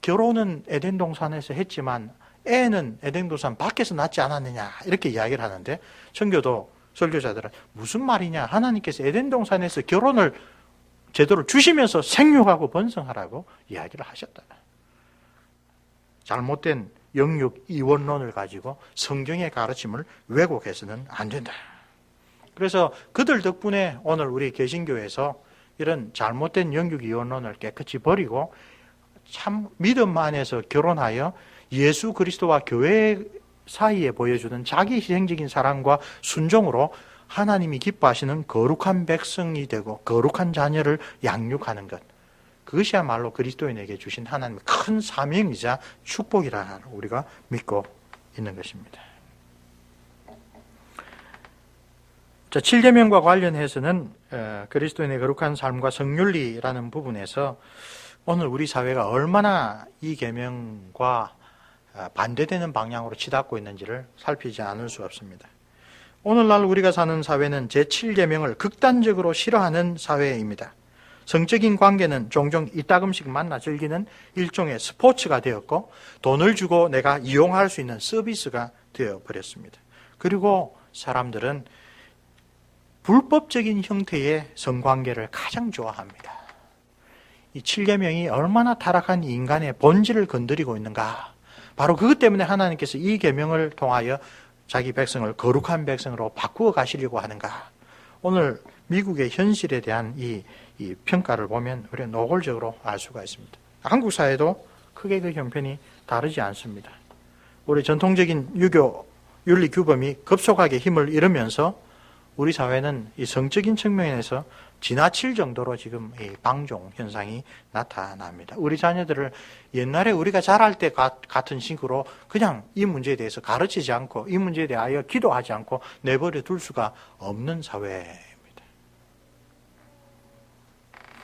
결혼은 에덴 동산에서 했지만 애는 에덴 동산 밖에서 낳지 않았느냐 이렇게 이야기를 하는데 청교도 설교자들은 무슨 말이냐? 하나님께서 에덴 동산에서 결혼을 제도를 주시면서 생육하고 번성하라고 이야기를 하셨다. 잘못된 영육 이원론을 가지고 성경의 가르침을 왜곡해서는 안 된다. 그래서 그들 덕분에 오늘 우리 개신교에서 이런 잘못된 영육 이원론을 깨끗이 버리고 참 믿음 안에서 결혼하여 예수 그리스도와 교회 사이에 보여주는 자기 희생적인 사랑과 순종으로 하나님이 기뻐하시는 거룩한 백성이 되고 거룩한 자녀를 양육하는 것. 그것이야말로 그리스도인에게 주신 하나님의 큰 사명이자 축복이라 우리가 믿고 있는 것입니다. 자, 7계명과 관련해서는 그리스도인의 거룩한 삶과 성윤리라는 부분에서 오늘 우리 사회가 얼마나 이 계명과 반대되는 방향으로 치닫고 있는지를 살피지 않을 수 없습니다. 오늘날 우리가 사는 사회는 제7계명을 극단적으로 싫어하는 사회입니다. 성적인 관계는 종종 이따금씩 만나 즐기는 일종의 스포츠가 되었고 돈을 주고 내가 이용할 수 있는 서비스가 되어버렸습니다. 그리고 사람들은 불법적인 형태의 성관계를 가장 좋아합니다. 이 7계명이 얼마나 타락한 인간의 본질을 건드리고 있는가. 바로 그것 때문에 하나님께서 이 계명을 통하여 자기 백성을 거룩한 백성으로 바꾸어 가시려고 하는가. 오늘 미국의 현실에 대한 이 평가를 보면 우리가 노골적으로 알 수가 있습니다. 한국 사회도 크게 그 형편이 다르지 않습니다. 우리 전통적인 유교 윤리 규범이 급속하게 힘을 잃으면서 우리 사회는 이 성적인 측면에서 지나칠 정도로 지금 이 방종 현상이 나타납니다. 우리 자녀들을 옛날에 우리가 자랄 때 같은 식으로 그냥 이 문제에 대해서 가르치지 않고 이 문제에 대하여 기도하지 않고 내버려 둘 수가 없는 사회입니다.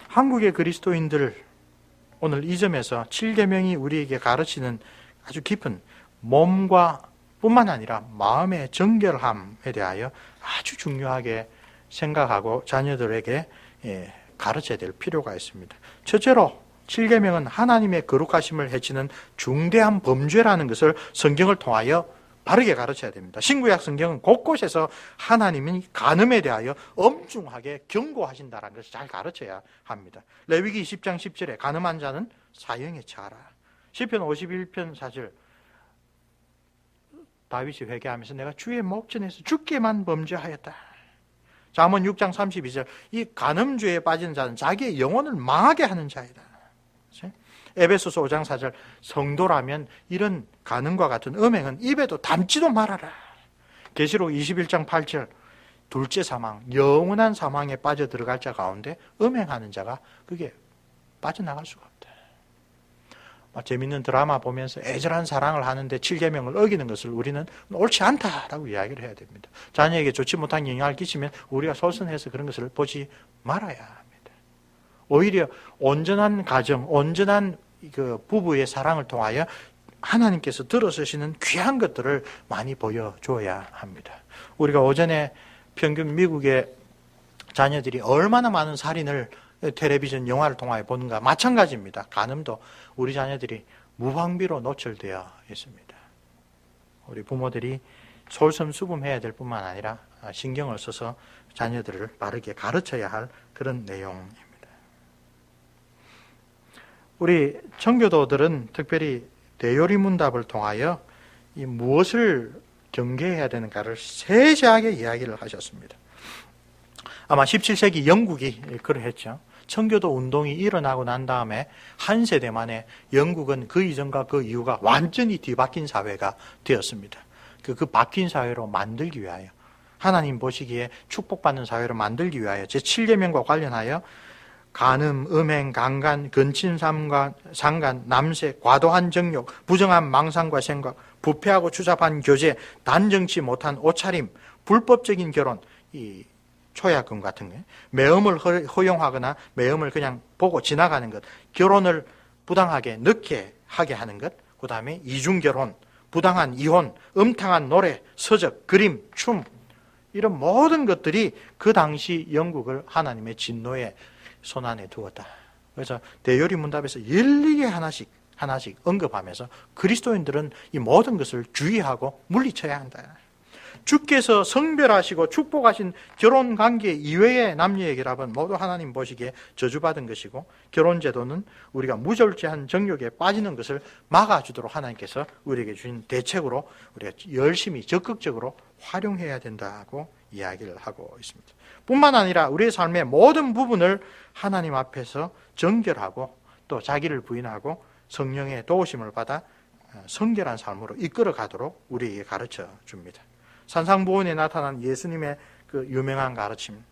한국의 그리스도인들 오늘 이 점에서 7계명이 우리에게 가르치는 아주 깊은 몸과 뿐만 아니라 마음의 정결함에 대하여 아주 중요하게 생각하고 자녀들에게 가르쳐야 될 필요가 있습니다. 첫째로 7계명은 하나님의 거룩하심을 해치는 중대한 범죄라는 것을 성경을 통하여 바르게 가르쳐야 됩니다. 신구약 성경은 곳곳에서 하나님이 간음에 대하여 엄중하게 경고하신다는 것을 잘 가르쳐야 합니다. 레위기 20장 10절에 간음한 자는 사형에 처하라. 시편 51편 4절 다윗이 회개하면서 내가 주의 목전에서 주께만 범죄하였다. 잠언 6장 32절 이 간음죄에 빠지는 자는 자기의 영혼을 망하게 하는 자이다. 에베소서 5장 4절 성도라면 이런 간음과 같은 음행은 입에도 담지도 말아라. 계시록 21장 8절 둘째 사망, 영원한 사망에 빠져 들어갈 자 가운데 음행하는 자가 그게 빠져나갈 수가 없다. 재밌는 드라마 보면서 애절한 사랑을 하는데 7계명을 어기는 것을 우리는 옳지 않다라고 이야기를 해야 됩니다. 자녀에게 좋지 못한 영향을 끼치면 우리가 솔선해서 그런 것을 보지 말아야 합니다. 오히려 온전한 가정, 온전한 그 부부의 사랑을 통하여 하나님께서 들어서시는 귀한 것들을 많이 보여줘야 합니다. 우리가 오전에 평균 미국의 자녀들이 얼마나 많은 살인을 텔레비전 영화를 통하여 보는가 마찬가지입니다. 간음도 우리 자녀들이 무방비로 노출되어 있습니다. 우리 부모들이 솔선수범해야 될 뿐만 아니라 신경을 써서 자녀들을 바르게 가르쳐야 할 그런 내용입니다. 우리 청교도들은 특별히 대요리문답을 통하여 이 무엇을 경계해야 되는가를 세세하게 이야기를 하셨습니다. 아마 17세기 영국이 그러했죠. 청교도 운동이 일어나고 난 다음에 한 세대 만에 영국은 그 이전과 그 이후가 완전히 뒤바뀐 사회가 되었습니다. 그 바뀐 사회로 만들기 위하여 하나님 보시기에 축복받는 사회로 만들기 위하여 제7계명과 관련하여 간음, 음행, 강간, 근친상간, 남색, 과도한 정욕, 부정한 망상과 생각, 부패하고 추잡한 교제, 단정치 못한 옷차림, 불법적인 결혼, 이 초약금 같은 거, 매음을 허용하거나 매음을 그냥 보고 지나가는 것, 결혼을 부당하게 늦게 하게 하는 것, 그 다음에 이중결혼, 부당한 이혼, 음탕한 노래, 서적, 그림, 춤, 이런 모든 것들이 그 당시 영국을 하나님의 진노의 손안에 두었다. 그래서 대요리문답에서 일일이 하나씩 언급하면서 그리스도인들은 이 모든 것을 주의하고 물리쳐야 한다. 주께서 성별하시고 축복하신 결혼관계 이외의 남녀에게라면 모두 하나님 보시기에 저주받은 것이고 결혼제도는 우리가 무절제한 정욕에 빠지는 것을 막아주도록 하나님께서 우리에게 주신 대책으로 우리가 열심히 적극적으로 활용해야 된다고 이야기를 하고 있습니다. 뿐만 아니라 우리의 삶의 모든 부분을 하나님 앞에서 정결하고 또 자기를 부인하고 성령의 도우심을 받아 성결한 삶으로 이끌어 가도록 우리에게 가르쳐 줍니다. 산상보훈에 나타난 예수님의 그 유명한 가르침,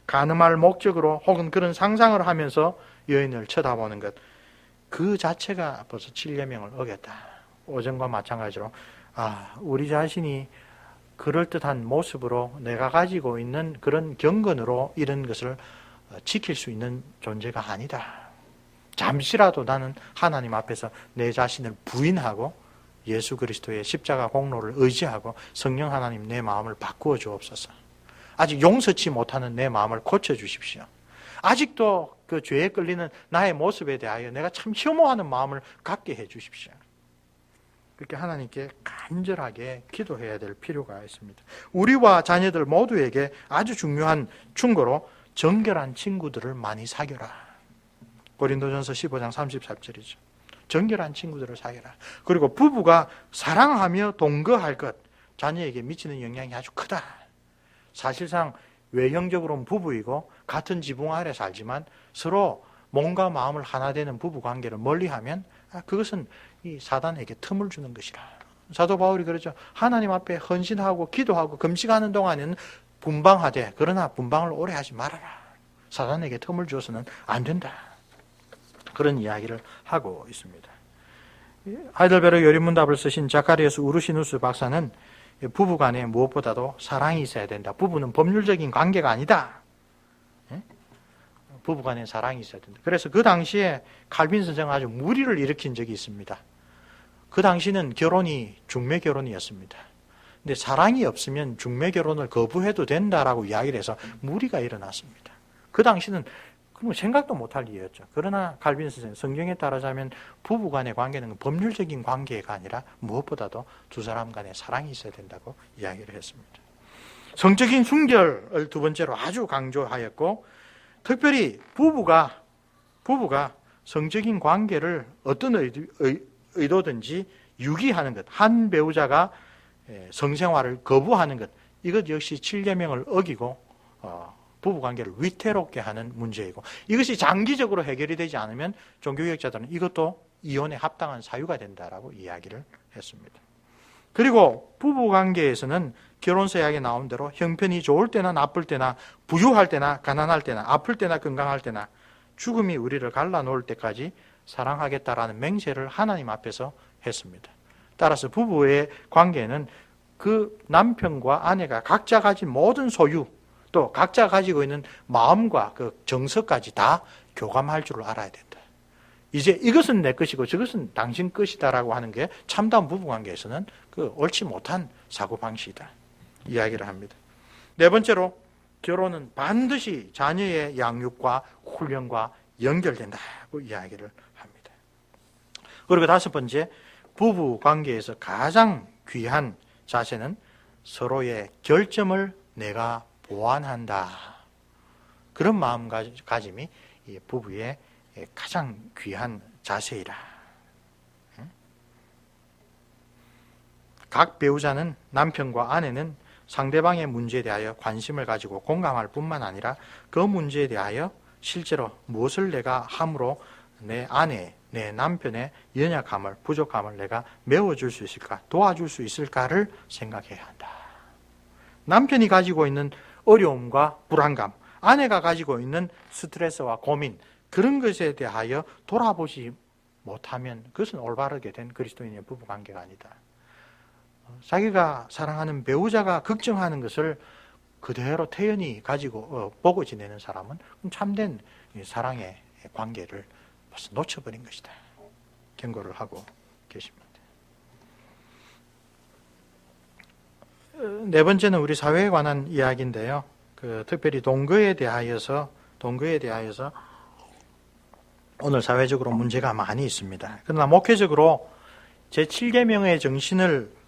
간음할 목적으로 혹은 그런 상상을 하면서 여인을 쳐다보는 것, 그 자체가 벌써 7계명을 어겼다. 오전과 마찬가지로 우리 자신이 그럴듯한 모습으로 내가 가지고 있는 그런 경건으로 이런 것을 지킬 수 있는 존재가 아니다. 잠시라도 나는 하나님 앞에서 내 자신을 부인하고 예수 그리스도의 십자가 공로를 의지하고 성령 하나님 내 마음을 바꾸어 주옵소서. 아직 용서치 못하는 내 마음을 고쳐주십시오. 아직도 그 죄에 끌리는 나의 모습에 대하여 내가 참 혐오하는 마음을 갖게 해 주십시오. 그렇게 하나님께 간절하게 기도해야 될 필요가 있습니다. 우리와 자녀들 모두에게 아주 중요한 충고로 정결한 친구들을 많이 사귀라. 고린도전서 15장 34절이죠. 정결한 친구들을 사귀라. 그리고 부부가 사랑하며 동거할 것, 자녀에게 미치는 영향이 아주 크다. 사실상 외형적으로는 부부이고 같은 지붕 아래 살지만 서로 몸과 마음을 하나 되는 부부 관계를 멀리하면 그것은 이 사단에게 틈을 주는 것이라. 사도 바울이 그러죠. 하나님 앞에 헌신하고 기도하고 금식하는 동안에는 분방하되 그러나 분방을 오래 하지 말아라. 사단에게 틈을 줘서는 안 된다. 그런 이야기를 하고 있습니다. 하이델베르그 요리문답을 쓰신 자카리아스 우르시누스 박사는 부부간에 무엇보다도 사랑이 있어야 된다. 부부는 법률적인 관계가 아니다. 부부간에 사랑이 있어야 된다. 그래서 그 당시에 칼빈 선생은 아주 무리를 일으킨 적이 있습니다. 그 당시는 결혼이 중매 결혼이었습니다. 근데 사랑이 없으면 중매 결혼을 거부해도 된다라고 이야기를 해서 무리가 일어났습니다. 그 당시는 생각도 못할 일이었죠. 그러나 칼빈 선생, 성경에 따르자면 부부간의 관계는 법률적인 관계가 아니라 무엇보다도 두 사람 간에 사랑이 있어야 된다고 이야기를 했습니다. 성적인 순결을 두 번째로 아주 강조하였고, 특별히 부부가 성적인 관계를 어떤 의도든지 유기하는 것, 한 배우자가 성생활을 거부하는 것, 이것 역시 7계명을 어기고 부부관계를 위태롭게 하는 문제이고, 이것이 장기적으로 해결이 되지 않으면 종교개혁자들은 이것도 이혼에 합당한 사유가 된다라고 이야기를 했습니다. 그리고 부부관계에서는 결혼서약에 나온 대로 형편이 좋을 때나 나쁠 때나 부유할 때나 가난할 때나 아플 때나 건강할 때나 죽음이 우리를 갈라놓을 때까지 사랑하겠다라는 맹세를 하나님 앞에서 했습니다. 따라서 부부의 관계는 그 남편과 아내가 각자 가진 모든 소유, 또 각자 가지고 있는 마음과 그 정서까지 다 교감할 줄 알아야 된다. 이제 이것은 내 것이고 저것은 당신 것이다라고 하는 게 참다운 부부관계에서는 그 옳지 못한 사고방식이다 이야기를 합니다. 네 번째로, 결혼은 반드시 자녀의 양육과 훈련과 연결된다고 이야기를 합니다. 그리고 다섯 번째, 부부관계에서 가장 귀한 자세는 서로의 결점을 내가 보완한다. 그런 마음가짐이 부부의 가장 귀한 자세이라. 각 배우자는, 남편과 아내는 상대방의 문제에 대하여 관심을 가지고 공감할 뿐만 아니라 그 문제에 대하여 실제로 무엇을 내가 함으로 내 아내, 내 남편의 연약함을, 부족함을 내가 메워줄 수 있을까, 도와줄 수 있을까를 생각해야 한다. 남편이 가지고 있는 어려움과 불안감, 아내가 가지고 있는 스트레스와 고민, 그런 것에 대하여 돌아보지 못하면 그것은 올바르게 된 그리스도인의 부부관계가 아니다. 자기가 사랑하는 배우자가 걱정하는 것을 그대로 태연히 가지고 보고 지내는 사람은 참된 사랑의 관계를 벌써 놓쳐버린 것이다. 경고를 하고 계십니다. 네 번째는 우리 사회에 관한 이야기인데요. 특별히 동거에 대하여서 오늘 사회적으로 문제가 많이 있습니다. 그러나 목회적으로 제7계명의 정신을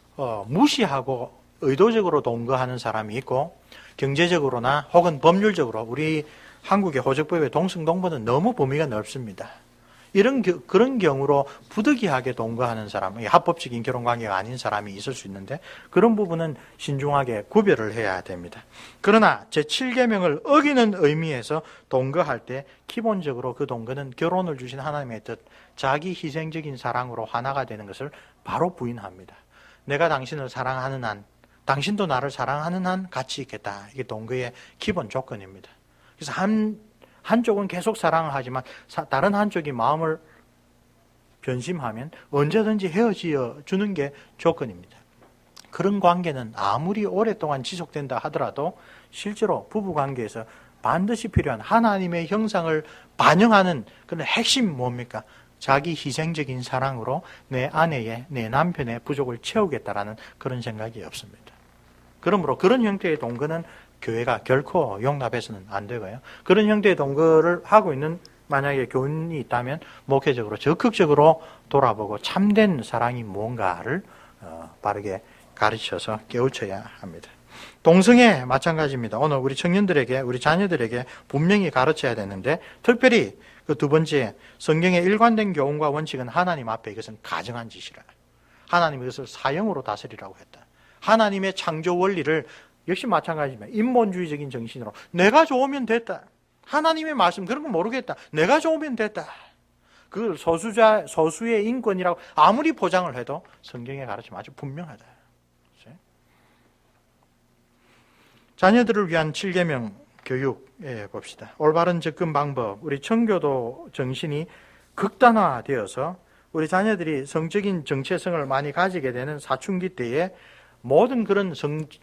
무시하고 의도적으로 동거하는 사람이 있고, 경제적으로나 혹은 법률적으로 우리 한국의 호적법의 동성동본은 너무 범위가 넓습니다. 그런 경우로 부득이하게 동거하는 사람, 합법적인 결혼관계가 아닌 사람이 있을 수 있는데 그런 부분은 신중하게 구별을 해야 됩니다. 그러나 제7계명을 어기는 의미에서 동거할 때 기본적으로 그 동거는 결혼을 주신 하나님의 뜻, 자기 희생적인 사랑으로 하나가 되는 것을 바로 부인합니다. 내가 당신을 사랑하는 한, 당신도 나를 사랑하는 한 같이 있겠다. 이게 동거의 기본 조건입니다. 그래서 한쪽은 계속 사랑을 하지만 다른 한쪽이 마음을 변심하면 언제든지 헤어져 주는 게 조건입니다. 그런 관계는 아무리 오랫동안 지속된다 하더라도 실제로 부부관계에서 반드시 필요한 하나님의 형상을 반영하는 그런 핵심 뭡니까? 자기 희생적인 사랑으로 내 아내의, 내 남편의 부족을 채우겠다라는 그런 생각이 없습니다. 그러므로 그런 형태의 동거는 교회가 결코 용납해서는 안 되고요. 그런 형태의 동거를 하고 있는 만약에 교인이 있다면 목회적으로 적극적으로 돌아보고 참된 사랑이 뭔가를 바르게 가르쳐서 깨우쳐야 합니다. 동성애 마찬가지입니다. 오늘 우리 청년들에게, 우리 자녀들에게 분명히 가르쳐야 되는데, 특별히 그 두 번째, 성경의 일관된 교훈과 원칙은 하나님 앞에 이것은 가정한 짓이라. 하나님이 이것을 사형으로 다스리라고 했다. 하나님의 창조 원리를 역시 마찬가지지만 인본주의적인 정신으로 내가 좋으면 됐다. 하나님의 말씀 그런 거 모르겠다. 내가 좋으면 됐다. 그걸 소수의 인권이라고 아무리 포장을 해도 성경의 가르침 아주 분명하다. 자녀들을 위한 7계명 교육에 봅시다. 올바른 접근 방법, 우리 청교도 정신이 극단화되어서 우리 자녀들이 성적인 정체성을 많이 가지게 되는 사춘기 때에 모든 그런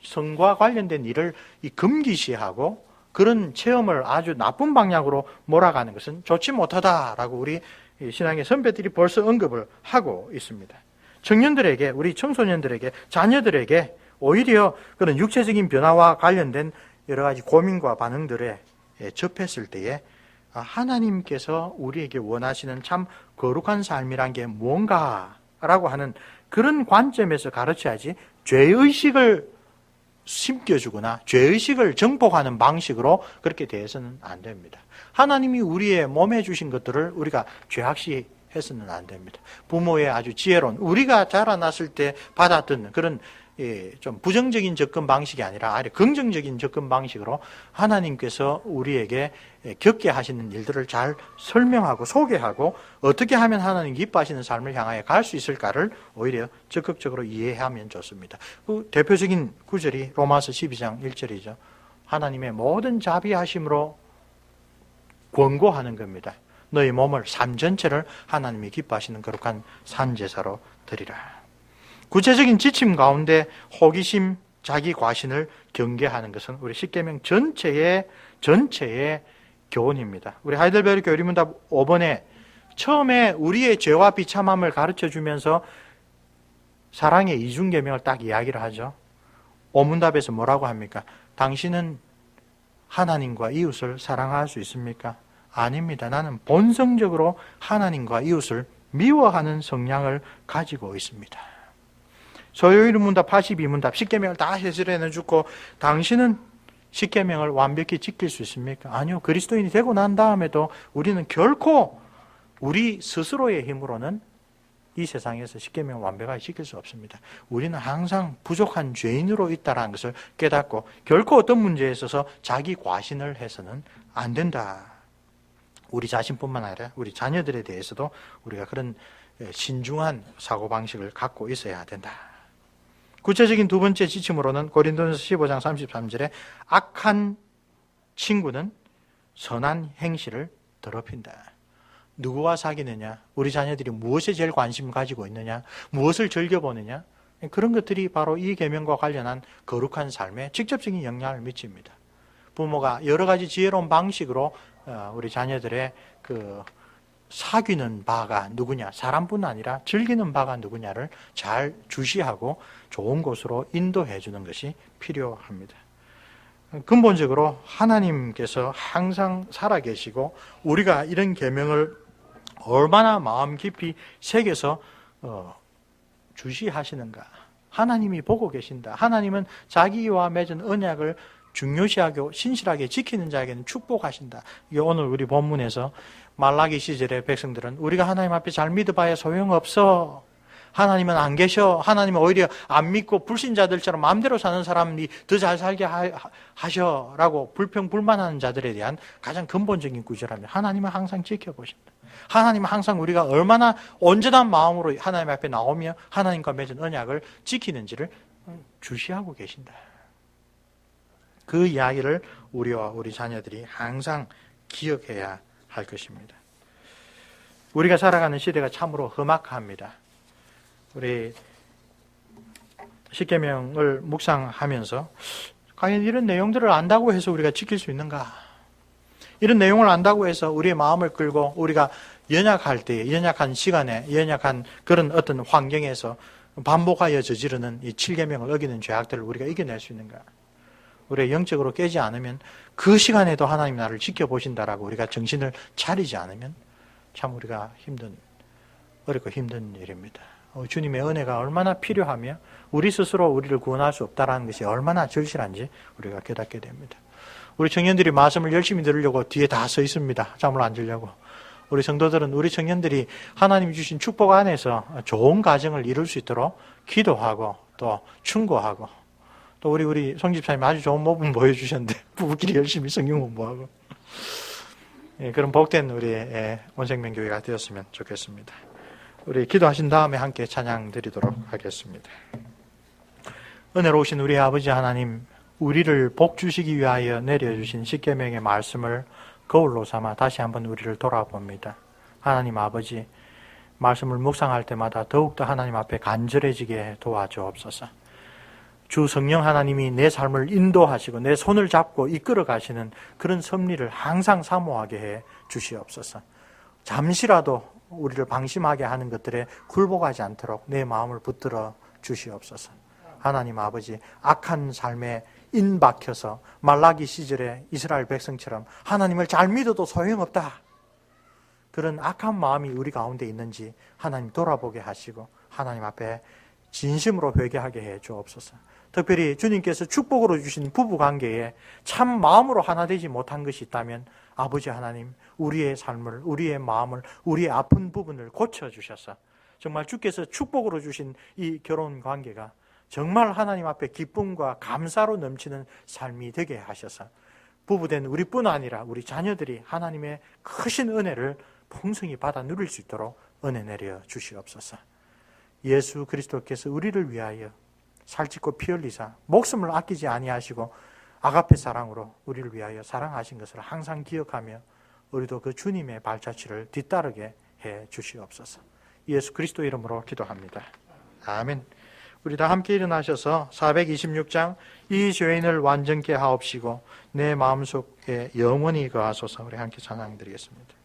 성과 관련된 일을 금기시하고 그런 체험을 아주 나쁜 방향으로 몰아가는 것은 좋지 못하다라고 우리 신앙의 선배들이 벌써 언급을 하고 있습니다. 청년들에게, 우리 청소년들에게, 자녀들에게 오히려 그런 육체적인 변화와 관련된 여러 가지 고민과 반응들에 접했을 때에 하나님께서 우리에게 원하시는 참 거룩한 삶이란 게 뭔가라고 하는 그런 관점에서 가르쳐야지 죄의식을 심겨주거나 죄의식을 정복하는 방식으로 그렇게 대해서는 안 됩니다. 하나님이 우리의 몸에 주신 것들을 우리가 죄악시해서는 안 됩니다. 부모의 아주 지혜로운, 우리가 자라났을 때 받았던 그런 좀 부정적인 접근 방식이 아니라 아예 긍정적인 접근 방식으로 하나님께서 우리에게 겪게 하시는 일들을 잘 설명하고 소개하고 어떻게 하면 하나님 기뻐하시는 삶을 향하여 갈 수 있을까를 오히려 적극적으로 이해하면 좋습니다. 그 대표적인 구절이 로마서 12장 1절이죠. 하나님의 모든 자비하심으로 권고하는 겁니다. 너희 몸을 삶 전체를 하나님이 기뻐하시는 거룩한 산제사로 드리라. 구체적인 지침 가운데 호기심, 자기 과신을 경계하는 것은 우리 십계명 전체의 교훈입니다. 우리 하이델베르크 교리문답 5번에 처음에 우리의 죄와 비참함을 가르쳐주면서 사랑의 이중계명을 딱 이야기를 하죠. 오문답에서 뭐라고 합니까? 당신은 하나님과 이웃을 사랑할 수 있습니까? 아닙니다. 나는 본성적으로 하나님과 이웃을 미워하는 성향을 가지고 있습니다. 소요일 문답, 82문답, 10계명을 다 해설해 내주고 당신은 10계명을 완벽히 지킬 수 있습니까? 아니요. 그리스도인이 되고 난 다음에도 우리는 결코 우리 스스로의 힘으로는 이 세상에서 10계명을 완벽하게 지킬 수 없습니다. 우리는 항상 부족한 죄인으로 있다는 것을 깨닫고 결코 어떤 문제에 있어서 자기 과신을 해서는 안 된다. 우리 자신뿐만 아니라 우리 자녀들에 대해서도 우리가 그런 신중한 사고방식을 갖고 있어야 된다. 구체적인 두 번째 지침으로는 고린도전서 15장 33절에 악한 친구는 선한 행실을 더럽힌다. 누구와 사귀느냐, 우리 자녀들이 무엇에 제일 관심 가지고 있느냐, 무엇을 즐겨보느냐, 그런 것들이 바로 이 계명과 관련한 거룩한 삶에 직접적인 영향을 미칩니다. 부모가 여러 가지 지혜로운 방식으로 우리 자녀들의 그 사귀는 바가 누구냐, 사람뿐 아니라 즐기는 바가 누구냐를 잘 주시하고 좋은 곳으로 인도해 주는 것이 필요합니다. 근본적으로 하나님께서 항상 살아계시고 우리가 이런 계명을 얼마나 마음 깊이 새겨서 주시하시는가. 하나님이 보고 계신다. 하나님은 자기와 맺은 언약을 중요시하고 신실하게 지키는 자에게는 축복하신다. 이게 오늘 우리 본문에서 말라기 시절의 백성들은 우리가 하나님 앞에 잘 믿어봐야 소용없어. 하나님은 안 계셔. 하나님은 오히려 안 믿고 불신자들처럼 마음대로 사는 사람이 더 잘 살게 하셔라고 불평불만하는 자들에 대한 가장 근본적인 구절합니다. 하나님은 항상 지켜보신다. 하나님은 항상 우리가 얼마나 온전한 마음으로 하나님 앞에 나오며 하나님과 맺은 언약을 지키는지를 주시하고 계신다. 그 이야기를 우리와 우리 자녀들이 항상 기억해야 할 것입니다. 우리가 살아가는 시대가 참으로 험악합니다. 우리 십계명을 묵상하면서 과연 이런 내용들을 안다고 해서 우리가 지킬 수 있는가? 이런 내용을 안다고 해서 우리의 마음을 끌고 우리가 연약할 때, 연약한 시간에, 연약한 그런 어떤 환경에서 반복하여 저지르는 이 7계명을 어기는 죄악들을 우리가 이겨낼 수 있는가? 우리가 영적으로 깨지 않으면 그 시간에도 하나님 나를 지켜보신다라고 우리가 정신을 차리지 않으면 참 우리가 어렵고 힘든 일입니다. 주님의 은혜가 얼마나 필요하며 우리 스스로 우리를 구원할 수 없다는 것이 얼마나 절실한지 우리가 깨닫게 됩니다. 우리 청년들이 말씀을 열심히 들으려고 뒤에 다 서 있습니다. 잠을 안 자려고. 우리 성도들은 우리 청년들이 하나님 주신 축복 안에서 좋은 가정을 이룰 수 있도록 기도하고 또 충고하고 또 우리 성집사님 아주 좋은 모범 보여주셨는데 부부끼리 열심히 성경 공부하고 그런 복된 우리 온생명교회가 되었으면 좋겠습니다. 우리 기도하신 다음에 함께 찬양 드리도록 하겠습니다. 은혜로우신 우리 아버지 하나님, 우리를 복 주시기 위하여 내려주신 십계명의 말씀을 거울로 삼아 다시 한번 우리를 돌아봅니다. 하나님 아버지, 말씀을 묵상할 때마다 더욱더 하나님 앞에 간절해지게 도와주옵소서. 주 성령 하나님이 내 삶을 인도하시고 내 손을 잡고 이끌어 가시는 그런 섭리를 항상 사모하게 해 주시옵소서. 잠시라도 우리를 방심하게 하는 것들에 굴복하지 않도록 내 마음을 붙들어 주시옵소서. 하나님 아버지, 악한 삶에 인박혀서 말라기 시절에 이스라엘 백성처럼 하나님을 잘 믿어도 소용없다, 그런 악한 마음이 우리 가운데 있는지 하나님 돌아보게 하시고 하나님 앞에 진심으로 회개하게 해 주옵소서. 특별히 주님께서 축복으로 주신 부부관계에 참 마음으로 하나 되지 못한 것이 있다면 아버지 하나님, 우리의 삶을, 우리의 마음을, 우리의 아픈 부분을 고쳐주셔서 정말 주께서 축복으로 주신 이 결혼관계가 정말 하나님 앞에 기쁨과 감사로 넘치는 삶이 되게 하셔서 부부된 우리뿐 아니라 우리 자녀들이 하나님의 크신 은혜를 풍성히 받아 누릴 수 있도록 은혜 내려 주시옵소서. 예수 그리스도께서 우리를 위하여 살찌고 피 흘리사 목숨을 아끼지 아니하시고 아가페 사랑으로 우리를 위하여 사랑하신 것을 항상 기억하며 우리도 그 주님의 발자취를 뒤따르게 해 주시옵소서. 예수 그리스도 이름으로 기도합니다. 아멘. 우리 다 함께 일어나셔서 426장 이 죄인을 완전케 하옵시고 내 마음속에 영원히 거하소서, 우리 함께 찬양드리겠습니다.